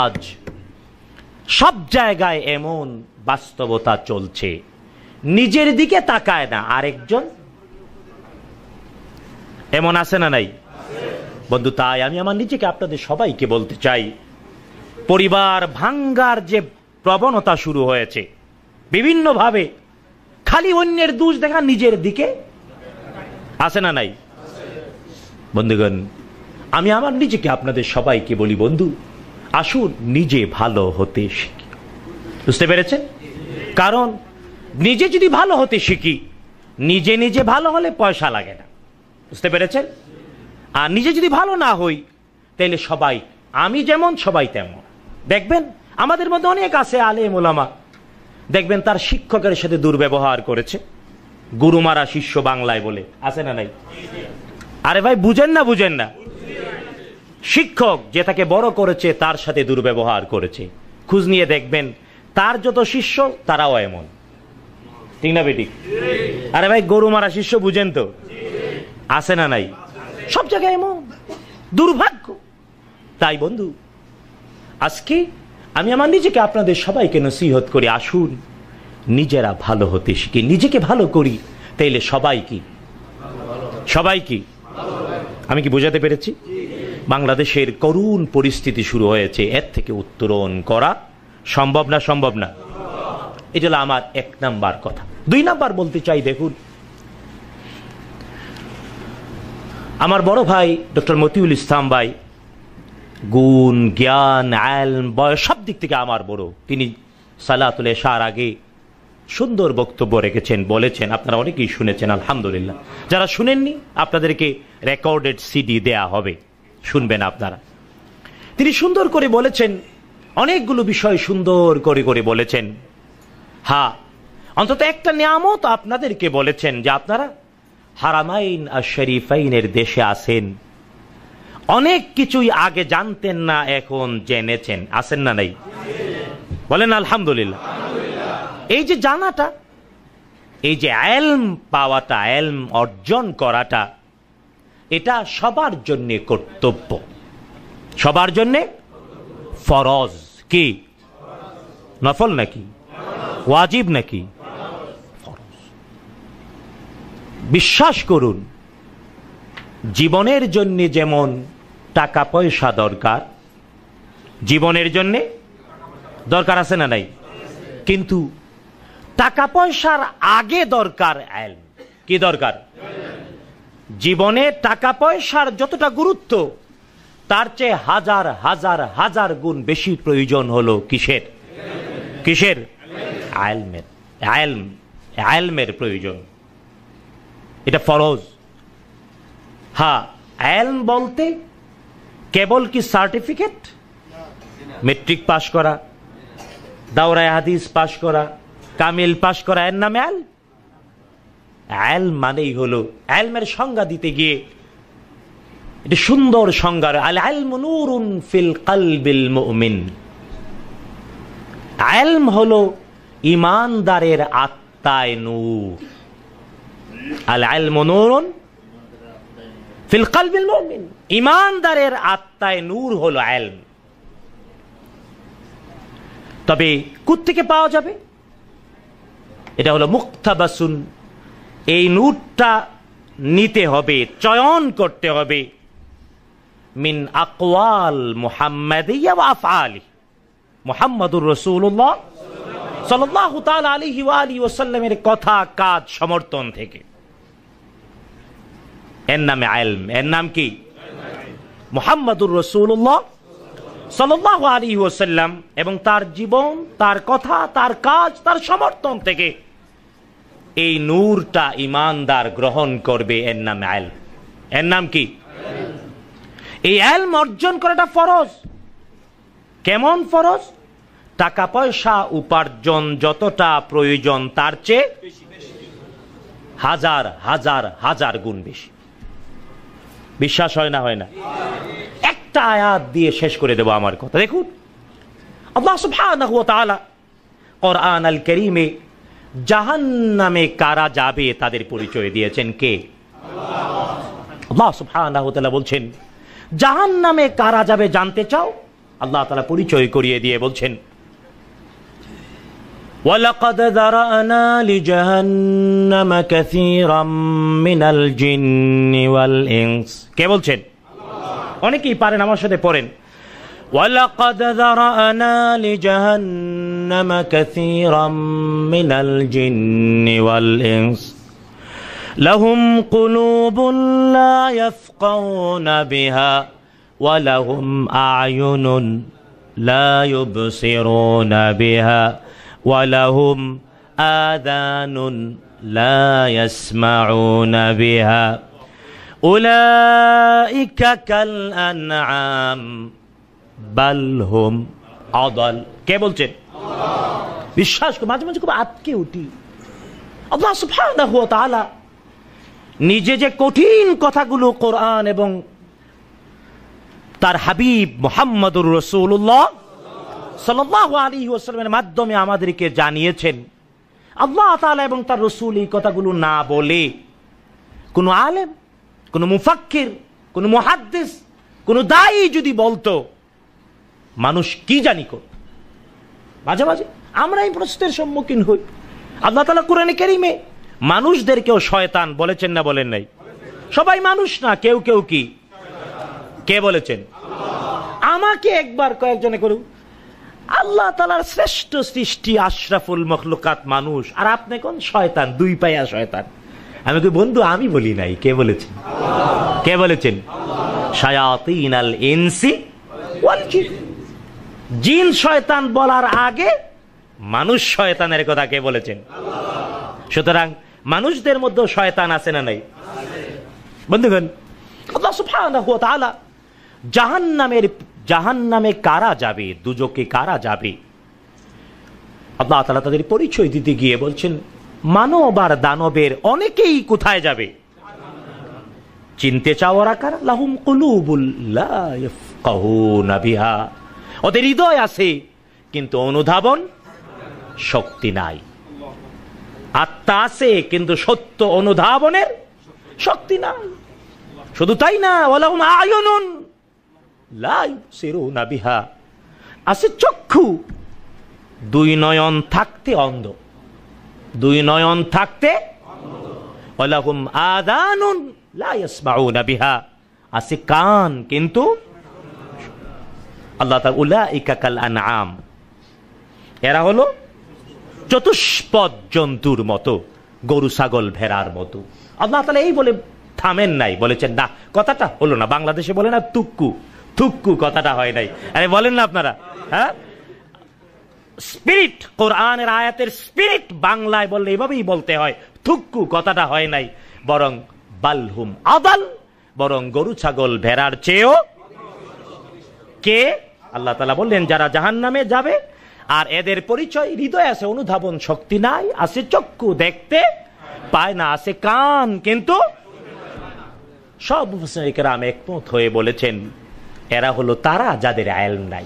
আজ সব জায়গায় এমন বাস্তবতা চলছে, নিজের দিকে তাকায় না, আরেকজন এমন আছে না নাই বন্ধু? তাই আমি আমার নিজেকে আপনাদের সবাইকে বলতে চাই, পরিবার ভাঙ্গার যে প্রবণতা শুরু হয়েছে বিভিন্নভাবে, খালি অন্যের দোষ দেখা, নিজের দিকে আছে না নাই? বন্ধুগণ, আমি আমার নিজেকে আপনাদের সবাইকে বলি, বন্ধু আসুন নিজে ভালো হতে শিখি। বুঝতে পেরেছেন? কারণ নিজে যদি ভালো হতে শিখি, নিজে নিজে ভালো হলে পয়সা লাগে না। বুঝতে পেরেছেন? আর নিজে যদি ভালো না হই, তাহলে সবাই, আমি যেমন সবাই তেমন। দেখবেন আমাদের মধ্যে অনেক আছে আলেম ওলামা, দেখবেন তার শিক্ষকের সাথে দুর্ব্যবহার করেছে, গুরুমারা শিষ্য বাংলায় বলে, আছে না নাই? আরে ভাই, বুঝেন না, বুঝেন না? শিক্ষক যে তাকে বড় করেছে তার সাথে দুর্ব্যবহার করেছে। খোঁজ নিয়ে দেখবেন তার যত শিষ্য তারাও এমন, ঠিক না বেটি? আরে ভাই, গরুমারা শিষ্য বুঝেন তো, আছে না নাই? সব জায়গায় এমন, দুর্ভাগ্য। তাই বন্ধু, আজকে আমি আমার নিজেকে আপনাদের সবাইকে নসিহত করি, আসুন নিজেরা ভালো হতে শিখি, নিজেকে ভালো করি, তাইলে সবাই কি, সবাই কি। আমি কি বোঝাতে পেরেছি? বাংলাদেশের করুণ পরিস্থিতি শুরু হয়েছে, এর থেকে উত্তরণ করা সম্ভব না? সম্ভব না। এটা হলো আমার 1 নাম্বার কথা। 2 নাম্বার বলতে চাই, দেখুন আমার বড় ভাই ডক্টর মতিউল ইসলাম ভাই, গুণ, জ্ঞান, আলম, বয়স সব দিক থেকে আমার বড়। তিনি সালাতুল ইশার আগে সুন্দর বক্তব্য রেখেছেন, বলেছেন, আপনারা অনেকেই শুনেছেন আলহামদুলিল্লাহ। যারা শুনেননি আপনাদেরকে রেকর্ডেড সিডি দেয়া হবে, শুনবেন আপনারা। তিনি সুন্দর করে বলেছেন, অনেকগুলো বিষয় সুন্দর করে করে বলেছেন। হ্যাঁ, অন্তত একটা নিয়ামত আপনাদেরকে বলেছেন যে আপনারা হারামাইন আর শরীফাইনের দেশে আছেন, অনেক কিছুই আগে জানতেন না, এখন জেনেছেন, আছেন না নাই? বলেন আলহামদুলিল্লাহ। এই যে জানাটা, এই যে ইলম পাওয়াটা, ইলম অর্জন করাটা, এটা সবার জন্য কর্তব্য, সবার জন্য ফরজ। কি নফল নাকি ওয়াজিব নাকি? ফরজ। বিশ্বাস করুন, জীবনের জন্য যেমন টাকা পয়সা দরকার, জীবনের জন্য দরকার, আছে না নাই? কিন্তু টাকা পয়সার আগে দরকার ইলম। কি দরকার? জীবনে টাকা পয়সার যতটা গুরুত্ব তার চেয়ে হাজার হাজার হাজার গুণ বেশি প্রয়োজন হলো কিসের? কিসের? ইলমের। ইলমের প্রয়োজন, এটা ফরজ। হ্যাঁ, ইলম বলতে কেবল কি সার্টিফিকেট, মেট্রিক পাশ করা, দাওরায়ে হাদিস পাশ করা, কামিল পাশ করা, এর নামে ইলম? ইলম মানেই হলো, ইলমের সংজ্ঞা দিতে গিয়ে এটা সুন্দর সংজ্ঞা, আল ইলমু নূরুন ফিল কলবিল মুমিন। ইলম হলো ঈমানদারের আত্মায় নূর। আল ইলমু নূরুন ফিল কলবিল মুমিন, ঈমানদারের আত্মায় নূর হলো ইলম। তবে কোত্থেকে পাওয়া যাবে? এটা হলো মুক্তাবাসুন, এই নূরটা নিতে হবে, চয়ন করতে হবে মিন আকওয়াল মুহাম্মাদিয়া ওয়া আফআলি, মুহাম্মাদুর রাসূলুল্লাহ সাল্লাল্লাহু তাআলা আলাইহি ওয়া আলিহি ওয়াসাল্লামের কথা, কাজ, সমর্থন থেকে। এর নামে ইলম। এর নাম কি? মুহাম্মাদুর রাসূলুল্লাহ সাল্লাল্লাহু আলাইহি ওয়াসাল্লাম এবং তার জীবন, তার কথা, তার কাজ, তার সমর্থন থেকে এই নূরটা ঈমানদার গ্রহণ করবে। এর নাম ইলম। এর নাম কি? এই ইলম অর্জন করাটা ফরজ। কেমন ফরজ? টাকা পয়সা উপার্জন যতটা প্রয়োজন তার চেয়ে হাজার হাজার হাজার গুণ বেশি। বিশ্বাস হয় না? হয় না? একটা আয়াত দিয়ে শেষ করে দেব আমার কথা। দেখুন, আল্লাহ সুবহানাহু ওয়া তাআলা কোরআন আল কারীমে জাহান্নামে কারা যাবে তাদের পরিচয় দিয়েছেন। কে? আল্লাহ সুবহানাহু ওয়া তাআলা বলছেন, জাহান্নামে কারা যাবে জানতে চাও? আল্লাহ তাআলা পরিচয় করিয়ে দিয়ে বলছেন, ওয়ালাকাদ যারানা লিজাহান্নামা কাসীরাম মিনাল জিন্নি ওয়াল ইনস। কে বলছেন? অনেকেই পারেন, আমার সাথে পড়েন। ওয়ালাকাদ যারানা লিজাহান্নামা কাসীরাম মিনাল জিন্নি ওয়াল ইনস লাহুম কুলুবুন লা ইয়াফকাহুনা বিহা ওয়া লাহুম আ'য়ুনুন লা ইউবসিরুনা বিহা ওয়া লাহুম আযানুন লা ইয়াসমাউনা বিহা উলাইকা কাল আনআম বাল হুম আদাল। কে বলছেন? বিশ্বাস করে মাঝে মাঝে খুব আটকে উঠি। আল্লাহ সুবহানাহু ওয়া তাআলা নিজে যে কঠিন কথাগুলো কোরআন এবং তার হাবিব মুহাম্মাদুর রাসূলুল্লাহ সাল্লাল্লাহু আলাইহি ওয়াসাল্লামের মাধ্যমে আমাদেরকে জানিয়েছেন, আল্লাহ তাআলা এবং তার রাসূল এই কথাগুলো না বলে কোন আলেম, কোন মুফাক্কির, কোন মুহাদ্দিস, কোন দায়ী যদি বলতো, মানুষ কি জানি কর। মাঝে মাঝে আমরা এই প্রশ্নের সম্মুখীন হই। আল্লাহ তাআলা কোরআনে কারীমে মানুষদেরকেও শয়তান বলেছেন না বলেন নাই? সবাই মানুষ না, কেউ কেউ কি? কে বলেছেন? আমাকে একবার কয়েকজনে করুন, আল্লাহ তাআলার শ্রেষ্ঠ সৃষ্টি আশরাফুল মখলুকাত মানুষ, আর আপনি কোন শয়তান, দুই পায়া শয়তান। আমি কই, বন্ধু আমি বলি নাই। কে বলেছেন? কে বলেছেন? শায়াতিনাল ইনসি ওয়াল জিন। জিন শয়তান বলার আগে মানুষ শয়তানের কথা কে বলেছেন? সুতরাং মানুষদের মধ্যে শয়তান আছে না নাই? বন্ধুগণ, আল্লাহ সুবহানাহু ওয়া তাআলা জাহান্নামে কারা যাবে, দুজকে কারা যাবে, আল্লাহ তাআলা তাদের পরিচয় দিতে গিয়ে বলছেন, মানব আর দানবের অনেকেই কোথায় যাবে? চিনতে চাও ওরা কারা? লাহুম কুলুবুল লা ইয়াফকাহুনা বিহা, ওদের হৃদয় আছে কিন্তু অনুধাবন শক্তি নাই। আত্মা আছে কিন্তু সত্য অনুধাবনের শক্তি নাই। শুধু তাই না, ওয়ালাহুম আ'য়ুনুন লা ইউবসিরুনা বিহা, আছে চক্ষু, দুই নয়ন থাকতে অন্ধ, দুই নয়ন থাকতে। ওয়ালাহুম আযানুন লা ইয়াসমাউনা বিহা, আছে কান কিন্তু। আল্লাহ তাআলা উলাইকা কাল আনআম, এরা হলো চতুষ্পদ জন্তুর মতো, গরু ছাগল ভেড়ার মতো। আল্লাহ তাআলা এই বলে থামেন নাই, বলেছেন না কথাটা হলো না। বাংলাদেশে বলে না তুক্কু, থুক্কু কথাটা হয় নাই। আরে বলেন না আপনারা, হ্যাঁ স্পিরিট, কোরআনের আয়াতের স্পিরিট বাংলায় বললে এভাবেই বলতে হয়, থুক্কু কথাটা হয় নাই। বরং বালহুম আদাল, বরং গরু ছাগল ভেড়ার চেয়েও কে, আল্লাহ তাআলা বললেন যারা জাহান্নামে যাবে আর এদের পরিচয় হৃদয় আছে, অনুধাবন শক্তি নাই, আছে চক্ষু দেখতে পায় না, আছে কান কিন্তু সব মুফাসসিরিন কেরাম একমত হয়ে বলেছেন এরা হলো তারা যাদের ইলম নাই।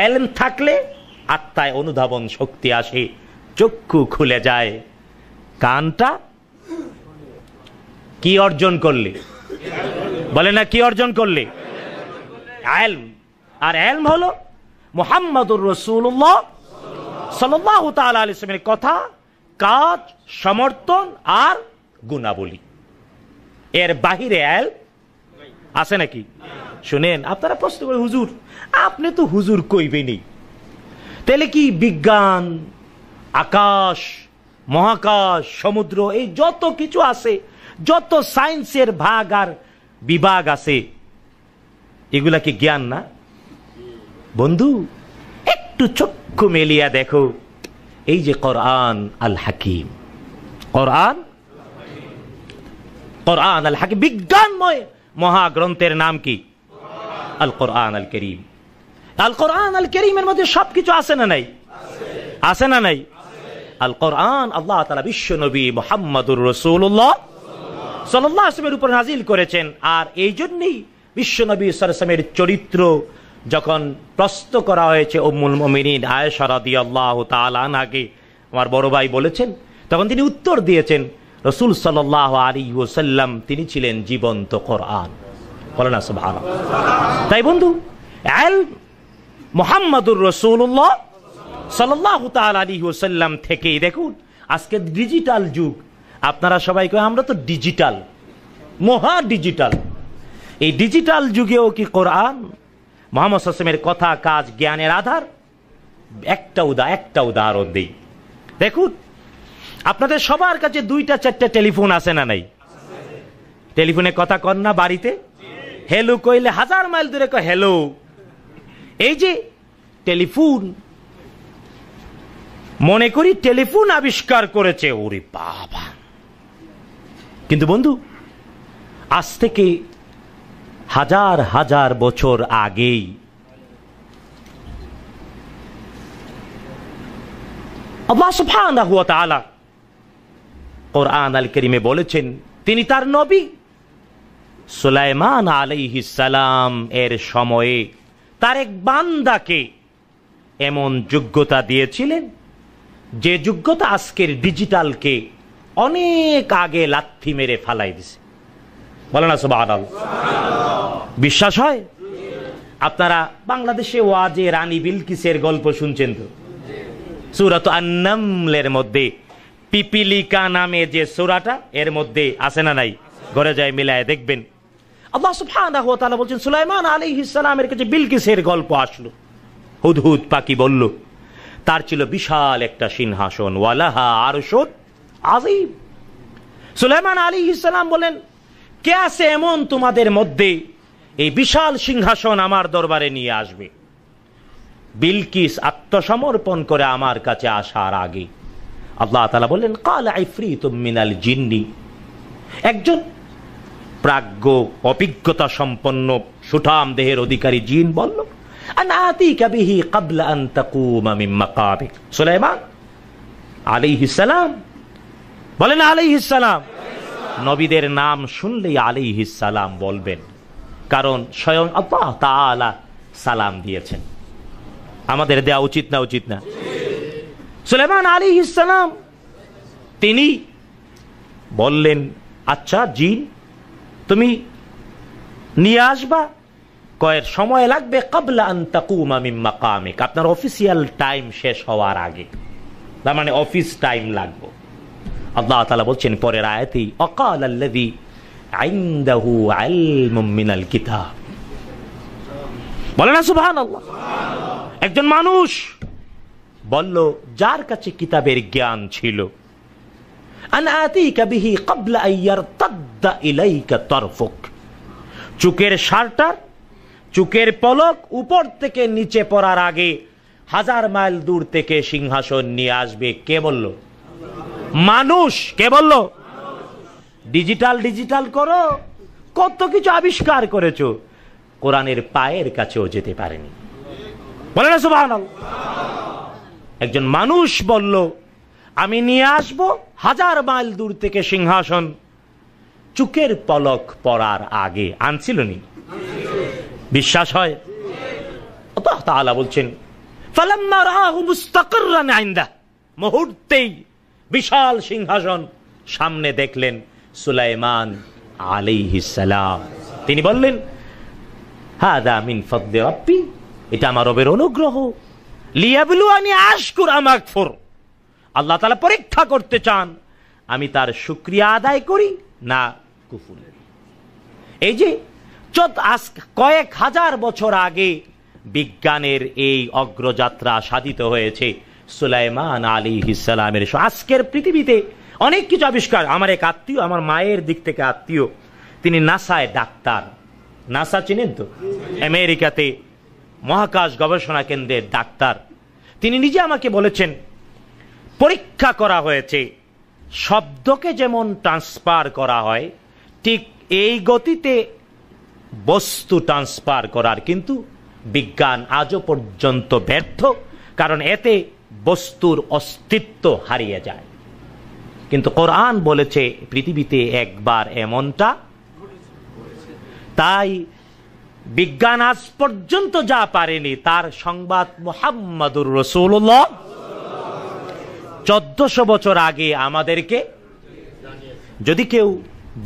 ইলম থাকলে আত্মায় অনুধাবন শক্তি আসে, চক্ষু খুলে যায়, কানটা কি অর্জন করলে, বলে না কি অর্জন করলে, ইলম। আর ইলম হলো মুহাম্মাদুর রাসূলুল্লাহ সাল্লাল্লাহু তাআলা আলাইহি ওয়াসাল্লামের কথা, কাজ, সমর্থন আর গুণাবলী, এর বাহিরে ইলম আছে নাকি? শুনেন, আপনারা প্রশ্ন করেন হুজুর আপনি তো হুজুর কইবেনই, তাহলে কি বিজ্ঞান, আকাশ, মহাকাশ, সমুদ্র, এই যত কিছু আছে, যত সায়েন্সের ভাগ আর বিভাগ আছে, এগুলা কি জ্ঞান না? বন্ধু একটু চক্ষু মেলিয়া দেখো, এই যে কোরআন আল হাকিম, কোরআন আল হাকিম, বিজ্ঞানময় মহাগ্রন্থের নাম কি? আল কোরআন আল করিম। আল কোরআন আল করিমের মধ্যে সবকিছু আছে না নাই? আছে না নাই? আল কোরআন আল্লাহ তাআলা বিশ্ব নবী মুহাম্মদুর রাসূলুল্লাহ সাল্লাল্লাহু আলাইহি ওয়াসাল্লামের উপর নাজিল করেছেন। আর এই জন্যই বিশ্ব নবী সাল্লাল্লাহু আলাইহি ওয়াসাল্লামের চরিত্র যখন প্রশ্ন করা হয়েছে উম্মুল মুমিনিন আয়েশা রাদিয়াল্লাহু তাআলা আনহাকে, আমার বড় ভাই বলেছেন, তখন তিনি উত্তর দিয়েছেন রাসূল সাল্লাল্লাহু আলাইহি ওয়াসাল্লাম তিনি ছিলেন জীবন্ত কোরআন। বলেন সুবহানাল্লাহ। তাই বন্ধু, ইলম মুহাম্মাদুর রাসূলুল্লাহ সাল্লাল্লাহু তাআলা আলাইহি ওয়াসাল্লাম থেকেই দেখুন আজকে ডিজিটাল যুগ। আপনারা সবাই কয় আমরা তো ডিজিটাল, মহা ডিজিটাল। এই ডিজিটাল যুগেও কি কোরআন মুহাম্মদ সাল্লাল্লাহু আলাইহি ওয়াসাল্লামের কথা, কাজ, জ্ঞানের আধার? একটা উদাহরণ দেই। দেখুন আপনাদের সবার কাছে 2-4টা টেলিফোন আছে না নাই? টেলিফোনে কথা কন না বাড়িতে? হ্যালো কইলে 1000 মাইল দূরে কয় হ্যালো। এই যে টেলিফোন, মনে করি টেলিফোন আবিষ্কার করেছে, ওরে বাবা। কিন্তু বন্ধু আজ থেকে হাজার হাজার বছর আগেই আল্লাহ সুবহানাহু ওয়া তাআলা কোরআন আল কারীমে বলেছেন তিনি তার নবী সুলাইমান আলাইহিস সালাম এর সময়ে তার এক বান্দাকে এমন যোগ্যতা দিয়েছিলেন যে যোগ্যতা আজকের ডিজিটালকে অনেক আগে লাথি মেরে ফালাই দিছে। বলেন না সুবহানাল্লাহ। বিশ্বাস হয়? আপনারা বাংলাদেশে ওয়াজে রানী বিলকিসের গল্প শুনছেন তো? সূরাত আন-নামলের মধ্যে পিপিলিকা নামে যে সূরাটা, এর মধ্যে আছে না নাই? ঘরে যায় মিলায় দেখবেন। আল্লাহ সুবহানাহু ওয়া তাআলা বলছেন সুলাইমান আলাইহিস সালামের কাছে বিলকিসের গল্প আসলো। হুদহুদ পাখি বলল তার ছিল বিশাল একটা সিংহাসন, ওয়ালাহা আরশুন আযীম। সুলাইমান আলাইহিস সালাম বলেন কে আছে এমন তোমাদের মধ্যে এই বিশাল সিংহাসন আমার দরবারে নিয়ে আসবে? বিলকিস আত্মসমর্পণ করে আমার কাছে আসার আগে আল্লাহ তাআলা বললেন ক্বালা ইফরিতুম মিনাল জিন্নি, একজন প্রাজ্ঞ অভিজ্ঞতা সম্পন্ন সুঠাম দেহের অধিকারী জিন বলল আনা আতিকা বিহি ক্বাবলা আন তাকুমা মিন মাকাবিক। সুলাইমান আলাইহিস সালাম বলেন আলাইহিস সালাম, নবীদের নাম শুনলেই আলাইহিস সালাম বলবেন, কারণ স্বয়ং আল্লাহ তাআলা সালাম দিয়েছেন। আমাদের দেওয়া উচিত না? উচিত না? সুলাইমান আলাইহিস সালাম তিনি বললেন আচ্ছা জিন তুমি নিয়ে আসবা, কয়ের সময় লাগবে ক্বাবলা আন তাকুমা মিন মাকামিক, আপনার অফিসিয়াল টাইম শেষ হওয়ার আগে, তার মানে অফিস টাইম লাগবে। আল্লাহ তাআলা বলছেন পরের আয়াতেই ওয়াকালা আল্লাযী ইনদাহু ইলমুম মিনাল কিতাব। বলেন না সুবহানাল্লাহ। একজন মানুষ বলল যার কাছে কিতাবের জ্ঞান ছিল আন আতিকা বিহি ক্বাবলা আন ইয়ারতাদ্দ ইয়ারতাদ্দা ইলাইকা তারফুক, চোখের সারটার, চোখের পলক উপর থেকে নিচে পড়ার আগে 1000 মাইল দূর থেকে সিংহাসন নিয়ে আসবে কে বলল? মানুষ। কে বলল? ডিজিটাল ডিজিটাল করো, কত কিছু আবিষ্কার করেছো, কোরআনের পায়ের কাছেও যেতে পারেনি। বলে না সুবহানাল্লাহ। একজন মানুষ বলল আমি নিয়ে আসব 1000 মাইল দূর থেকে সিংহাসন, চোখের পলক পড়ার আগে। আনছিল নি? বিশ্বাস হয়? আল্লাহ তাআলা বলছেন ফালাম্মা রাআহু মুস্তাকিররান ইনদা, মুহূর্তেই বিশাল সিংহাসন সামনে দেখলেন সুলাইমান আলাইহিস সালাম। তিনি বললেন হাদা মিন ফাদলি রাব্বি, এটা আমার রবের অনুগ্রহ। লিয়াবলুয়ানি আশকুর আম আকফুর, আল্লাহ তাআলা পরীক্ষা করতে চান আমি তার শুকরিয়া আদায় করি না কুফর। এই যে কয়েক হাজার বছর আগে বিজ্ঞানের এই অগ্রযাত্রা সাধিত হয়েছে সুলাইমান আলাইহিস সালামের। আজকের পৃথিবীতে অনেক কিছু আবিষ্কার। আমার এক আত্মীয়, আমার মায়ের দিক থেকে আত্মীয়, তিনি নাসায় ডাক্তার। নাসা চিনেন তো? আমেরিকাতে মহাকাশ গবেষণা কেন্দ্রের ডাক্তার। তিনি নিজে আমাকে বলেছেন পরীক্ষা করা হয়েছে শব্দকে যেমন ট্রান্সফার করা হয় ঠিক এই গতিতে বস্তু ট্রান্সফার করার কিন্তু বিজ্ঞান আজও পর্যন্ত ব্যর্থ, কারণ এতে বস্তুর অস্তিত্ব হারিয়ে যায়। কিন্তু কোরআন বলেছে পৃথিবীতে একবার এমনটা, তাই বিজ্ঞান আজ পর্যন্ত যা পারেনি তার সংবাদ মুহাম্মাদুর রাসূলুল্লাহ 1400 বছর আগে আমাদেরকে। যদি কেউ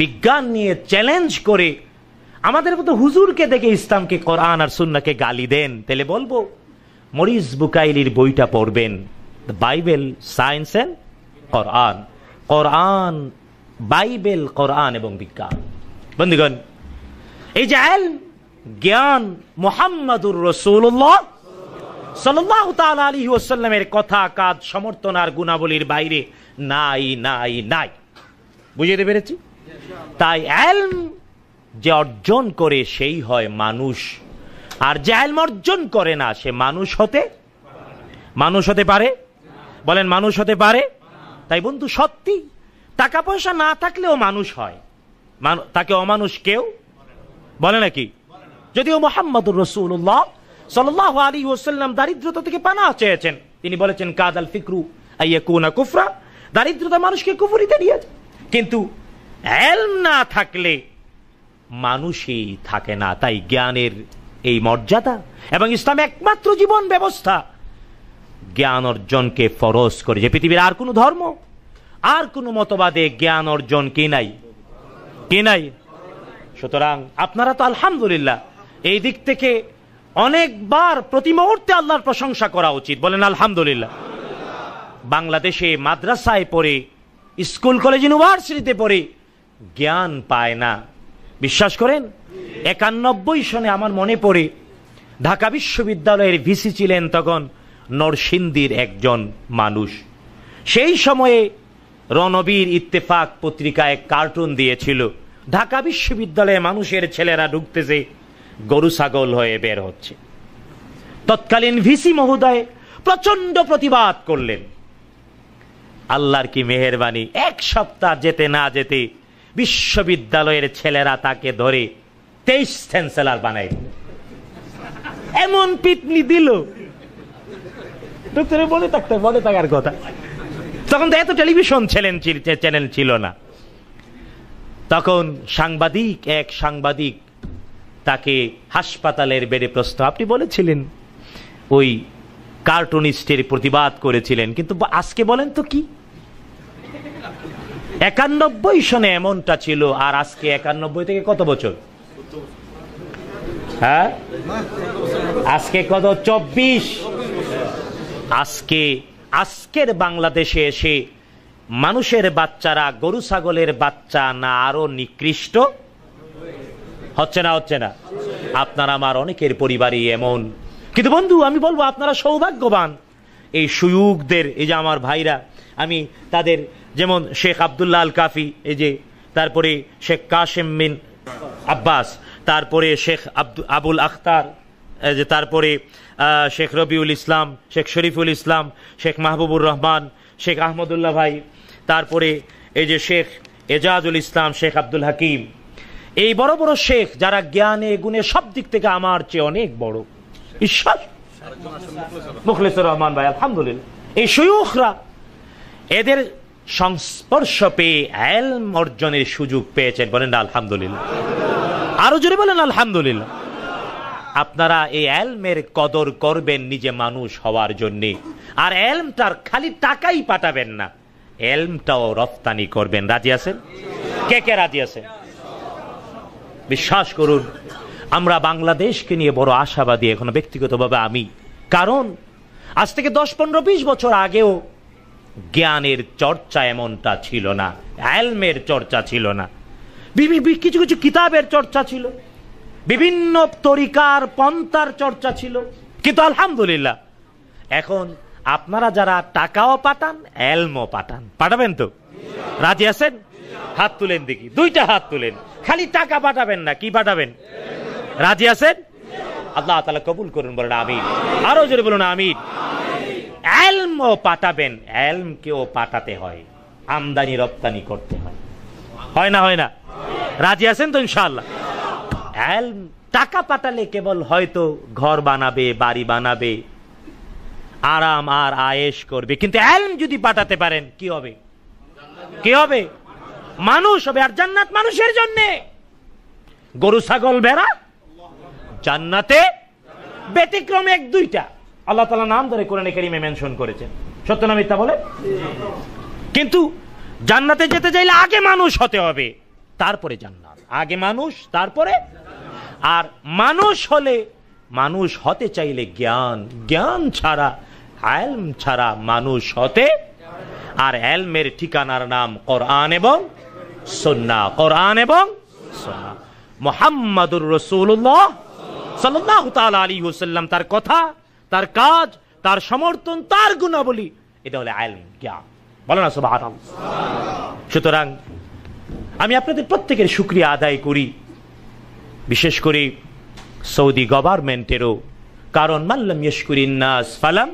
বিজ্ঞান নিয়ে চ্যালেঞ্জ করে আমাদের মতো হুজুরকে দেখে ইসলামকে, কোরআন আর সুন্নাহকে গালি দেন, তাহলে বলবো মরিস বুকাইলির বইটা পড়বেন, the Bible, science and Quran. কোরআন, বাইবেল, কোরআন এবং বিজ্ঞান। বন্ধুগণ, এই যে জ্ঞান মুহাম্মাদুর রাসূলুল্লাহ সাল্লাল্লাহু তাআলা আলাইহি ওয়াসাল্লামের কথা, কাজ, সমর্থন আর গুণাবলীর বাইরে নাই নাই নাই। বুঝিয়ে পেরেছি? তাই ইলম যে অর্জন করে সেই হয় মানুষ, আর যে ইলম অর্জন করে না সে মানুষ হতে পারে? বলেন মানুষ হতে পারে? তাই বন্ধু, সত্যি টাকা পয়সা না থাকলেও মানুষ হয়, তাকে অমানুষ কেউ বলে নাকি? যদিও মুহাম্মাদুর রাসূলুল্লাহ সাল্লাল্লাহু আলাইহি ওয়াসাল্লাম দারিদ্রতা থেকে পানাহ চেয়েছেন। তিনি বলেছেন কাদাল ফিকরু আইয়াকুনা কুফরা, দারিদ্রতা মানুষকে কুফরিতে নিয়ে যায়। কিন্তু ইলম না থাকলে মানুষই থাকে না। তাই জ্ঞানের এই মর্যাদা, এবং ইসলাম একমাত্র জীবন ব্যবস্থা জ্ঞান অর্জনকে ফরজ করে। যে পৃথিবীর আর কোনো ধর্ম, আর কোনো মতবাদে জ্ঞান অর্জন কি নাই। সুতরাং আপনারা তো আলহামদুলিল্লাহ এই দিক থেকে অনেকবার প্রতি মুহূর্তে আল্লাহর প্রশংসা করা উচিত। বলেন আলহামদুলিল্লাহ। বাংলাদেশে মাদ্রাসায় পড়ে, স্কুল কলেজ ইউনিভার্সিটিতে পড়ে জ্ঞান পায় না। বিশ্বাস করেন 91 সনে আমার মনে পড়ে ঢাকা বিশ্ববিদ্যালয়ের ভিসি ছিলেন তখন নরসিংদীর একজন মানুষ। সেই সময়ে রণবীর ইত্তেফাক পত্রিকায় কার্টুন দিয়েছিল, ঢাকা বিশ্ববিদ্যালয়ে মানুষের ছেলেরা ঢুকতেছে গরু ছাগল হয়ে বের হচ্ছে। তৎকালীন ভিসি মহোদয় প্রচন্ড প্রতিবাদ করলেন। আল্লাহর কি মেহেরবানি, 1 সপ্তাহ যেতে না যেতে বিশ্ববিদ্যালয়ের ছেলেরা তাকে ধরে 23 চ্যান্সেলর বানাই দিল। এমন পিটনি দিল, মনে থাকার কথা। তখন তো এত টেলিভিশন চ্যানেল ছিল না। তখন এক সাংবাদিক তাকে হাসপাতালের বেডে প্রশ্ন, আপনি বলেছিলেন ওই কার্টুনিস্টের প্রতিবাদ করেছিলেন, কিন্তু আজকে বলেন তো কি? 91 সনে এমনটা ছিল, আর আজকে 91 থেকে কত বছর? হ্যাঁ, আজকে কত? 24। আজকের বাংলাদেশে এসে মানুষের বাচ্চারা গরু ছাগলের বাচ্চা না আরো নিকৃষ্ট হচ্ছে না? আপনার আমার অনেকের পরিবারই এমন। কিন্তু বন্ধু, আমি বলবো আপনারা সৌভাগ্যবান, এই সুয়ুকদের, এই যে আমার ভাইরা, আমি তাদের, যেমন শেখ আব্দুল্লাহ আল কাফি, এই যে তারপরে শেখ কাসেম বিন আব্বাস, তারপরে শেখ আবুল আখতার, তারপরে শেখ রবিউল ইসলাম, শেখ শরীফুল ইসলাম, শেখ মাহবুবুর রহমান, শেখ আহমদুল্লাহ ভাই, তারপরে এই যে শেখ এজাজুল ইসলাম, শেখ আব্দুল হাকিম, এই বড় বড় শেখ যারা জ্ঞানে গুণে সব দিক থেকে আমার চেয়ে অনেক বড়, ঈশ্বর মুখলেসুর রহমান ভাই, আলহামদুলিল্লাহ, এই শয়ুখরা এদের সংস্পর্শ পেয়ে ইলম অর্জনের সুযোগ পেয়েছেন, বলেন না আলহামদুলিল্লাহ, আরো জোরে বলেন আলহামদুলিল্লাহ। আপনারা এই ইলমের কদর করবেন নিজে মানুষ হওয়ার জন্য, আর ইলমটার খালি টাকাই পাঠাবেন না, ইলমটাও রফতানি করবেন। রাজি আছেন? কে কে রাজি আছেন? বিশ্বাস করুন, আমরা বাংলাদেশকে নিয়ে বড় আশাবাদী এখন ব্যক্তিগতভাবে আমি, কারণ আজ থেকে 10-15-20 বছর আগেও জ্ঞানের চর্চা এমনটা ছিল না, ইলমের চর্চা ছিল না, কিছু কিছু কিতাবের চর্চা ছিল, বিভিন্ন তরিকার পন্থার চর্চা ছিল, কিন্তু আলহামদুলিল্লাহ এখন আপনারা যারা টাকাও পাঠান, ইলমও পাঠান, পাঠাবেন তো? রাজি আছেন? হাত তুলেন দেখি, দুইটা হাত তুলেন। খালি টাকা পাঠাবেন না, কি পাঠাবেন? রাজি আছেন? আল্লাহ তাআলা কবুল করুন, বলেন আমিন। আরো জোরে বলুন আমিন। ইলমও পাঠাবেন, ইলমকেও পাঠাতে হয়, আমদানি রপ্তানি করতে হয়, হয় না? হয় না? রাজি আছেন তো ইনশাআল্লাহ? ইলম টাকা পাঠালে কেবল হয়তো ঘর বানাবে, বাড়ি বানাবে, আরাম আর আয়েশ করবে, কিন্তু ইলম যদি পাঠাতে পারেন কি হবে? কি হবে? মানুষ হবে, আর জান্নাত মানুষের জন্য। গরু ছাগল ভেড়া জান্নাতে ব্যতিক্রম এক দুইটা, আল্লাহ তাআলা নাম ধরে কোরআনে কারীমে মেনশন করেছেন, সত্য না মিথ্যা বলে? কিন্তু জান্নাতে যেতে চাইলে আগে মানুষ হতে হবে, তারপরে জান্নাত। আগে মানুষ, তারপরে। আর মানুষ হলে, মানুষ হতে চাইলে জ্ঞান, জ্ঞান ছাড়া, ইলম ছাড়া মানুষ হতে, আর ইলমের ঠিকানার নাম কোরআন এবং সুন্নাহ, কোরআন এবং সুন্নাহ। মুহাম্মাদুর রাসূলুল্লাহ সাল্লাল্লাহু তাআলা আলাইহি ওয়াসাল্লাম, তার কথা, তার কাজ, তার সমর্থন, তার গুণাবলী, এটা হলো ইলম, জ্ঞান। বলো না সুবহানাল্লাহ। সুতরাং আমি আপনাদের প্রত্যেকের শুকরিয়া আদায় করি, বিশেষ করে সৌদি গভর্নমেন্টেরও, কারণ মাল্লাম ইয়াশকুরিন নাস ফালাম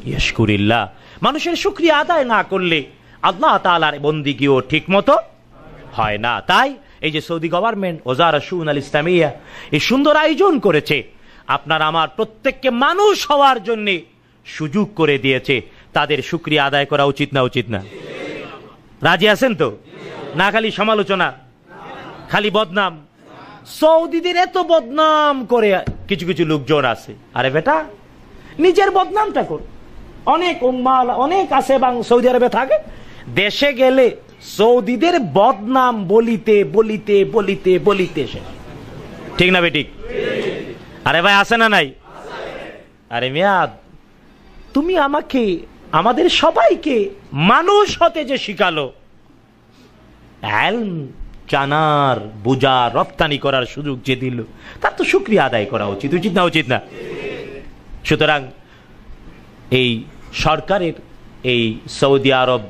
ইয়াশকুরিল্লাহ। মানুষের শুকরিয়া আদায় না করলে আল্লাহ তাআলার বন্দিগিও ঠিক মতো হয় না। তাই এই যে সৌদি গভর্নমেন্ট ওজারা শুন আল ইসলামিয়া এই সুন্দর আয়োজন করেছে, আপনার আমার প্রত্যেককে মানুষ হওয়ার জন্য সুযোগ করে দিয়েছে, তাদের শুকরিয়া আদায় করা উচিত না? উচিত না? রাজি আছেন তো? না খালি সমালোচনা, খালি বদনাম। সৌদিদের এত বদনাম করে কিছু কিছু লোকজন আছে, আরে বেটা নিজের বদনামটা কর। অনেক উম্মাল অনেক আছে এবং সৌদি আরবে থাকে, দেশে গেলে সৌদিদের বদনাম বলিতে বলিতে বলিতে বলিতে শেষ। ঠিক না বেঠিক? আরে ভাই আছে না নাই? আরে মিয়া, তুমি আমাকে, আমাদের সবাইকে মানুষ হতে যে শিখালো, ইলম জানার, বুঝার, রপ্তানি করার সুযোগ যে দিল, তার তো শুকরিয়া আদায় করা উচিত। উচিত না? উচিত না? সুতরাং এই সরকারের, এই সৌদি আরব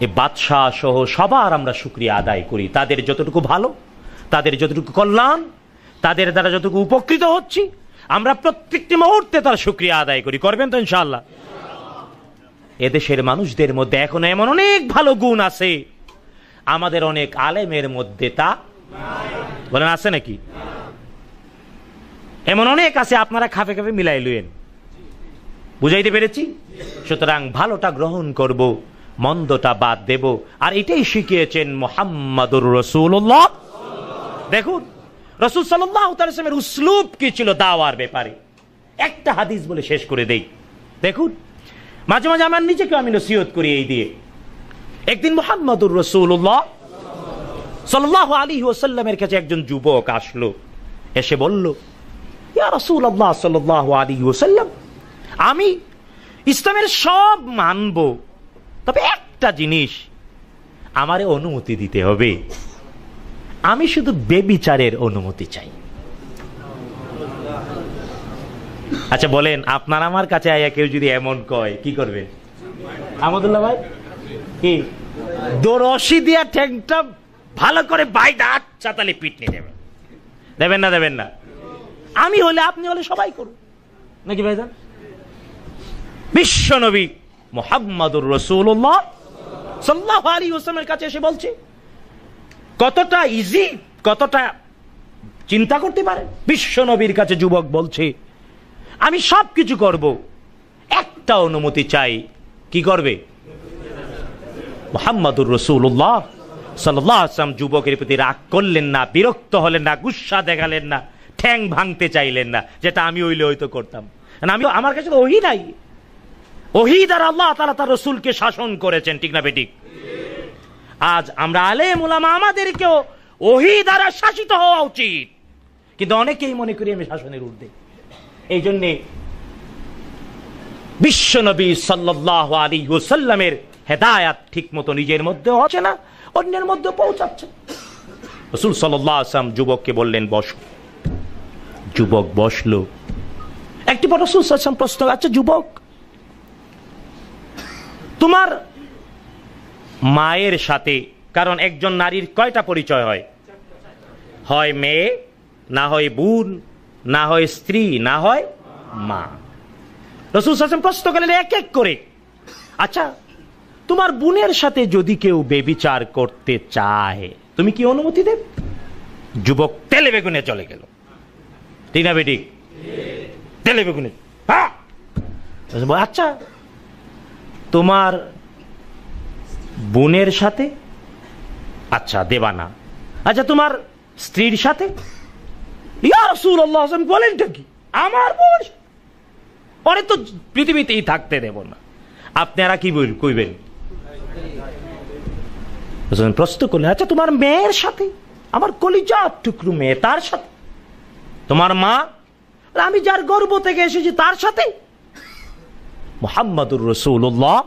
এই বাদশাহ সহ সবার আমরা শুকরিয়া আদায় করি, তাদের যতটুকু ভালো, তাদের যতটুকু কল্যাণ, তাদের দ্বারা যতটুকু উপকৃত হচ্ছি, আমরা প্রত্যেকটি মুহূর্তে তার শুকরিয়া আদায় করি। করবেন তো ইনশাআল্লাহ? এদেশের মানুষদের মধ্যে এখন এমন অনেক ভালো গুণ আছে, আমাদের অনেক আলেমের মধ্যে তা বলেন আছে নাকি? এমন অনেক আছে, আপনারা খাপে খাপে মিলাই লইয়েন। বুঝাইতে পেরেছি? সুতরাং ভালোটা গ্রহণ করব, মন্দটা বাদ দেব, আর এটাই শিখিয়েছেন মুহাম্মাদুর রাসূলুল্লাহ। দেখুন রাসূল সাল্লাল্লাহু আলাইহি ওয়াসাল্লামের উসলুব কি ছিল দাওয়ার ব্যাপারে। একটা হাদিস বলে শেষ করে দেই। দেখুন মাঝে মাঝে আমার নিজেকে আমি নসিহত করি এই দিয়ে। একদিন মুহাম্মাদুর রাসূলুল্লাহ সাল্লাল্লাহু আলাইহি ওয়াসাল্লামের কাছে একজন যুবক আসলো, এসে বলল, ইয়া রাসূলুল্লাহ সাল্লাল্লাহু আলাইহি ওয়াসাল্লাম, আমি ইসলামের সব মানব, তবে একটা জিনিস আমারে অনুমতি দিতে হবে, আমি শুধু বেবিচারের অনুমতি চাই। আচ্ছা বলেন, আপনার আমার কাছে আয়া কেউ যদি এমন কয় কি করবেন? আহমদুল্লাহ ভাই কি রশি দিয়া ঠ্যাংটা ভালো করে বাইদা আচ্ছা তাহলে পিটনি দেবেন, দেবেন না? দেবেন না? আমি হলে, আপনি হলে সবাই করুন নাকি ভাইজান? বিশ্ব নবী মুহাম্মাদুর রাসূলুল্লাহ সাল্লাল্লাহু আলাইহি ওয়াসাল্লামের কাছে এসে বলছে, কতটা ইজি, কতটা চিন্তা করতে পারে। বিশ্ব নবীর কাছে যুবক বলছে, আমি সবকিছু করব, একটা অনুমতি চাই। কি করবে? মুহাম্মাদুর রাসূলুল্লাহ সাল্লাল্লাহু আলাইহি ওয়াসাল্লাম যুবকের প্রতি রাগ করলেন না, বিরক্ত হলেন না, গুসা দেখালেন না, ঠ্যাং ভাঙতে চাইলেন না, যেটা আমি হইলে হয়তো করতাম। আমি, আমার কাছে তো ওহী নাই, ওহী দ্বারা আল্লাহ তাআলা তার রাসূলকে শাসন করেছেন, ঠিক না বেঠিক? আজ আমরা আলেম উলামা, আমাদেরকেও ওহী দ্বারা শাসিত হওয়া উচিত, কিন্তু অনেকেই মনে করি আমি শাসনের ঊর্ধ্বে। এই জন্যে বিশ্ব নবী সাল্লাল্লাহু আলাইহি ওয়াসাল্লামের হেদায়াত ঠিক মতো নিজের মধ্যে হচ্ছে না, অন্যের মধ্যে পৌঁছাচ্ছে। রাসূল সাল্লাল্লাহু আলাইহি ওয়াসাল্লাম যুবককে বললেন, বসো। যুবক বসলো। একটি পর রাসূল সাল্লাল্লাহু আলাইহি ওয়াসাল্লাম প্রশ্ন, আচ্ছা যুবক, তোমার মায়ের সাথে, কারণ একজন নারীর কয়টা পরিচয় হয়? হয় মেয়ে, না হয় বোন, না হয় স্ত্রী, না হয় মা। রাসূল সাল্লাল্লাহু আলাইহি ওয়াসাল্লাম প্রশ্ন করলেন এক এক করে, আচ্ছা তোমার বোনের সাথে যদি কেউ বেবিচার করতে চায়, তুমি কি অনুমতি দেবে? যুবক তেলে বেগুনে চলে গেল, ঠিক না বেটি? তেলে বেগুনে। আচ্ছা তোমার বোনের সাথে, আচ্ছা দেবা না। আচ্ছা তোমার স্ত্রীর সাথে? ইয়া রাসূলুল্লাহ বলেনটা কি? আমার বোন, পরে তো পৃথিবীতেই থাকতে দেব না। আপনারা কি কইবেন? প্রশ্ন করলেন, আচ্ছা তোমার মেয়ের সাথে, আমার কলিজার টুকরো মেয়ে, তার সাথে? তোমার মা, আমি যার গর্ভ থেকে এসেছি তার সাথে? মুহাম্মাদুর রাসূলুল্লাহ,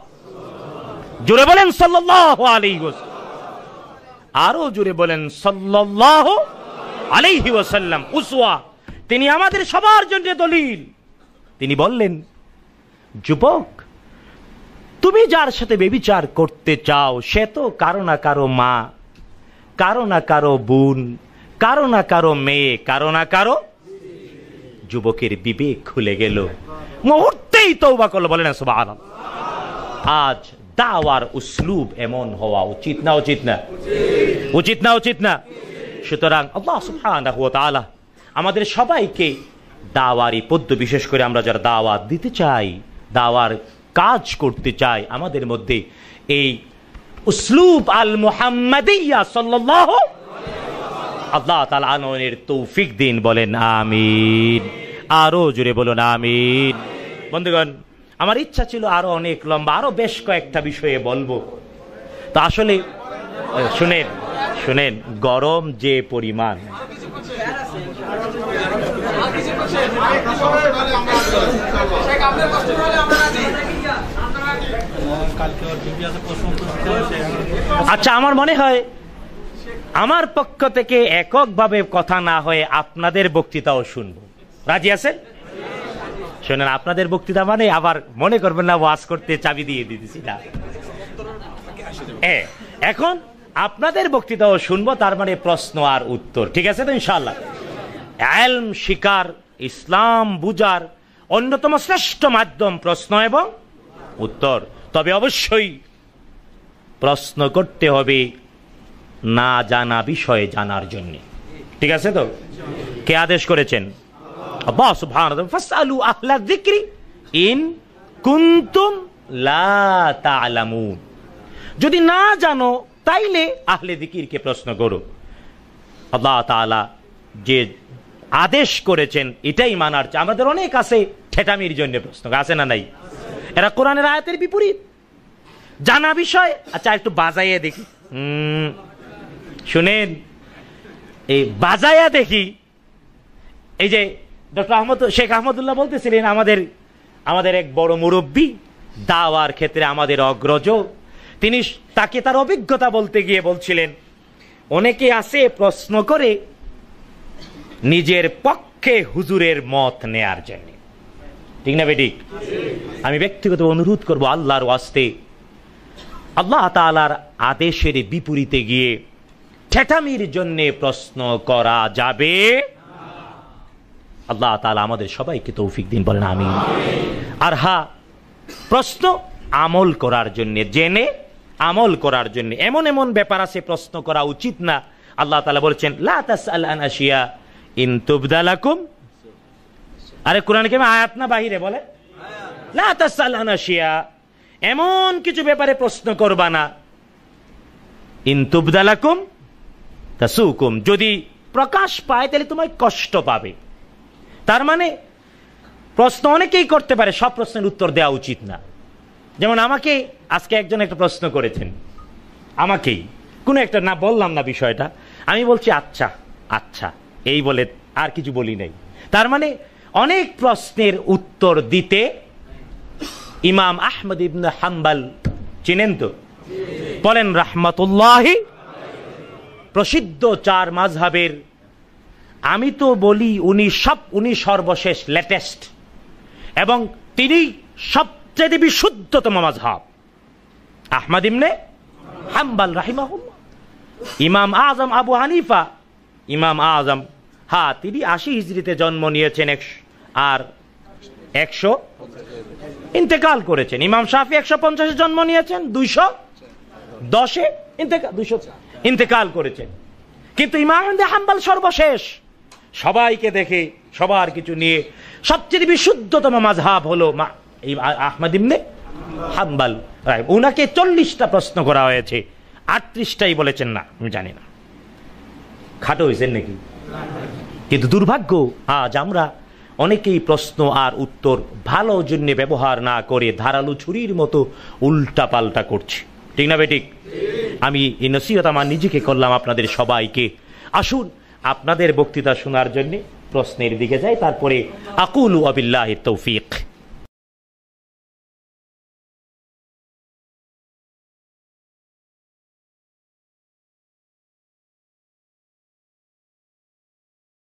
জোরে বলেন সাল্লাল্লাহু আলাইহি ওয়াসাল্লাম, আরো জোরে বলেন সাল্লাল্লাহু আলাইহি ওয়াসাল্লাম। উসওয়া, তিনি আমাদের সবার জন্য দলিল। তিনি বললেন, যুবক, তুমি যার সাথে ব্যভিচার করতে চাও সে তো কারো না কারো মা, কারো না কারো বোন, কারো না কারো মেয়ে, কারো না কারো। যুবকের বিবেক খুলে গেল, মুহূর্তেই তওবা করলো। বলেন সুবহানাল্লাহ। আজ দাওয়ার উসলুব এমন হওয়া উচিত না? উচিত না? উচিত না? উচিত না? সুতরাং আল্লাহ সুবহানাহু ওয়া তাআলা আমাদের সবাইকে দাওয়ারি পদ্ধতি, বিশেষ করে আমরা যারা দাওয়াত দিতে চাই, দাওয়ার কাজ করতে চাই, আমাদের মধ্যে এই উসলুব আল মুহাম্মাদিয়া সাল্লাল্লাহু আল্লাহ তাআলা আনয়নের তৌফিক দিন। বলেন আমিন। আরো জোরে বলুন আমিন। বন্ধুগণ, আমার ইচ্ছা ছিল আরো অনেক লম্বা, আরো বেশ কয়েকটা বিষয়ে বলবো। তো আসলে শুনেন শুনেন, গরম যে পরিমাণ, আচ্ছা আমার মনে হয় আমার পক্ষ থেকে এককভাবে কথা না হয়ে আপনাদের বক্তৃতাও শুনবো। রাজি আছেন? শোনেন, আপনাদের বক্তৃতা মানে আবার মনে করবেন না ওয়াজ করতে চাবি দিয়ে দিতেছি না। এখন আপনাদের বক্তৃতাও শুনবো, তার মানে প্রশ্ন আর উত্তর, ঠিক আছে তো ইনশাআল্লাহ? ইলম শিকার, ইসলাম বুঝার অন্যতম শ্রেষ্ঠ মাধ্যম প্রশ্ন এবং উত্তর। তবে অবশ্যই প্রশ্ন করতে হবে না জানা বিষয়ে জানার জন্য, ঠিক আছে তো? কে আদেশ করেছেন? আল্লাহ সুবহানাহু ওয়া তাআলা, ফাসআলু আহলা যিকরি ইন কুনতুম লা তা'লামুন। যদি না জানো তাইলে আহলে যিকিরকে প্রশ্ন করো। আল্লাহ তাআলা যে আদেশ করেছেন এটাই মানার। আমাদের অনেক আছে ঠেটামির জন্য প্রশ্ন, আছে না নাই? এরা কোরআনের আয়াতের বিপরীত জানা বিষয়। আচ্ছা একটু বাজাইয়া দেখি, শুনেন, এই বাজাইয়া দেখি। এই যে ডক্টর শেখ আহমদুল্লাহ বলতেছিলেন, আমাদের এক বড় মুরব্বী, দাওয়ার ক্ষেত্রে আমাদের অগ্রজ, তিনি তাকে তার অভিজ্ঞতা বলতে গিয়ে বলছিলেন, অনেকে আছে প্রশ্ন করে নিজের পক্ষে হুজুরের মত নেয়ার জন্য, ঠিক না বেঠিক? আমি ব্যক্তিগত অনুরোধ করব, আল্লাহর ওয়াস্তে আল্লাহ তাআলার আদেশের বিপরীতে গিয়ে ঠেটামির জন্য প্রশ্ন করা যাবে? আল্লাহ তাআলা আমাদের সবাইকে তৌফিক দিন, বলেন আমিন। আর হ্যাঁ, প্রশ্ন আমল করার জন্য, জেনে আমল করার জন্য। এমন এমন ব্যাপার আছে প্রশ্ন করা উচিত না। আল্লাহ তাআলা বলেছেন লা তাসআল আন আশিয়া ইন তুবদা লাকুম। আরে কোরআন কি আয়াত না বাহিরে বলে? লা তাসআল আন আশিয়া, এমন কিছু ব্যাপারে প্রশ্ন করবা না, ইন তুবদা লাকুম তাসুকুম, যদি প্রকাশ পায় তাহলে তোমায় কষ্ট পাবে। তার মানে প্রশ্ন অনেকেই করতে পারে, সব প্রশ্নের উত্তর দেওয়া উচিত না। যেমন আমাকে আজকে একজন একটা প্রশ্ন করেছেন, আমাকেই কোনো একটা, না বললাম না বিষয়টা, আমি বলছি আচ্ছা আচ্ছা এই বলে আর কিছু বলি নাই। তার মানে অনেক প্রশ্নের উত্তর দিতে ইমাম আহমদ ইবনে হাম্বল চিনেন তো? বলেন রাহমাতুল্লাহি, প্রসিদ্ধ 4 মাযহাবের, আমি তো বলি উনি সর্বশেষ লেটেস্ট, এবং তিনি সবচেয়ে বিশুদ্ধতম মাযহাব আহমদ ইবনে হাম্বল রাহিমাহুল্লাহ। ইমাম আজম আবু হানিফা, ইমাম আজম, হ্যাঁ তিনি 80 হিজরিতে জন্ম নিয়েছেন আর 100 ইন্তেকাল করেছেন। ইমাম শাফি 150 জন্ম নিয়েছেন, 210 ইন্তেকাল করেছেন। কিন্তু ইমাম আহমদ হাম্বল সর্বশেষ। সবাইকে দেখে, সবার কিছু নিয়ে সবচেয়ে বিশুদ্ধতম মাযহাব হলো আহমদ ইবনে হাম্বল। উনাকে 40টা প্রশ্ন করা হয়েছে, 38টাই বলেছেন না, আমি জানি না খাটো হয়েছেন নাকি। কিন্তু দুর্ভাগ্য, আজ আমরা অনেকেই প্রশ্ন আর উত্তর ভালো জন্য ব্যবহার না করে ধারালো ছুরির মতো উল্টা পাল্টা করছি, ঠিক না বেঠিক? আমি এই নসিহত আমার নিজেকে করলাম, আপনাদের সবাইকে। আসুন আপনাদের বক্তৃতা শোনার জন্য প্রশ্নের দিকে যাই, তারপরে আকুলু ওয়া বিল্লাহি তৌফিক।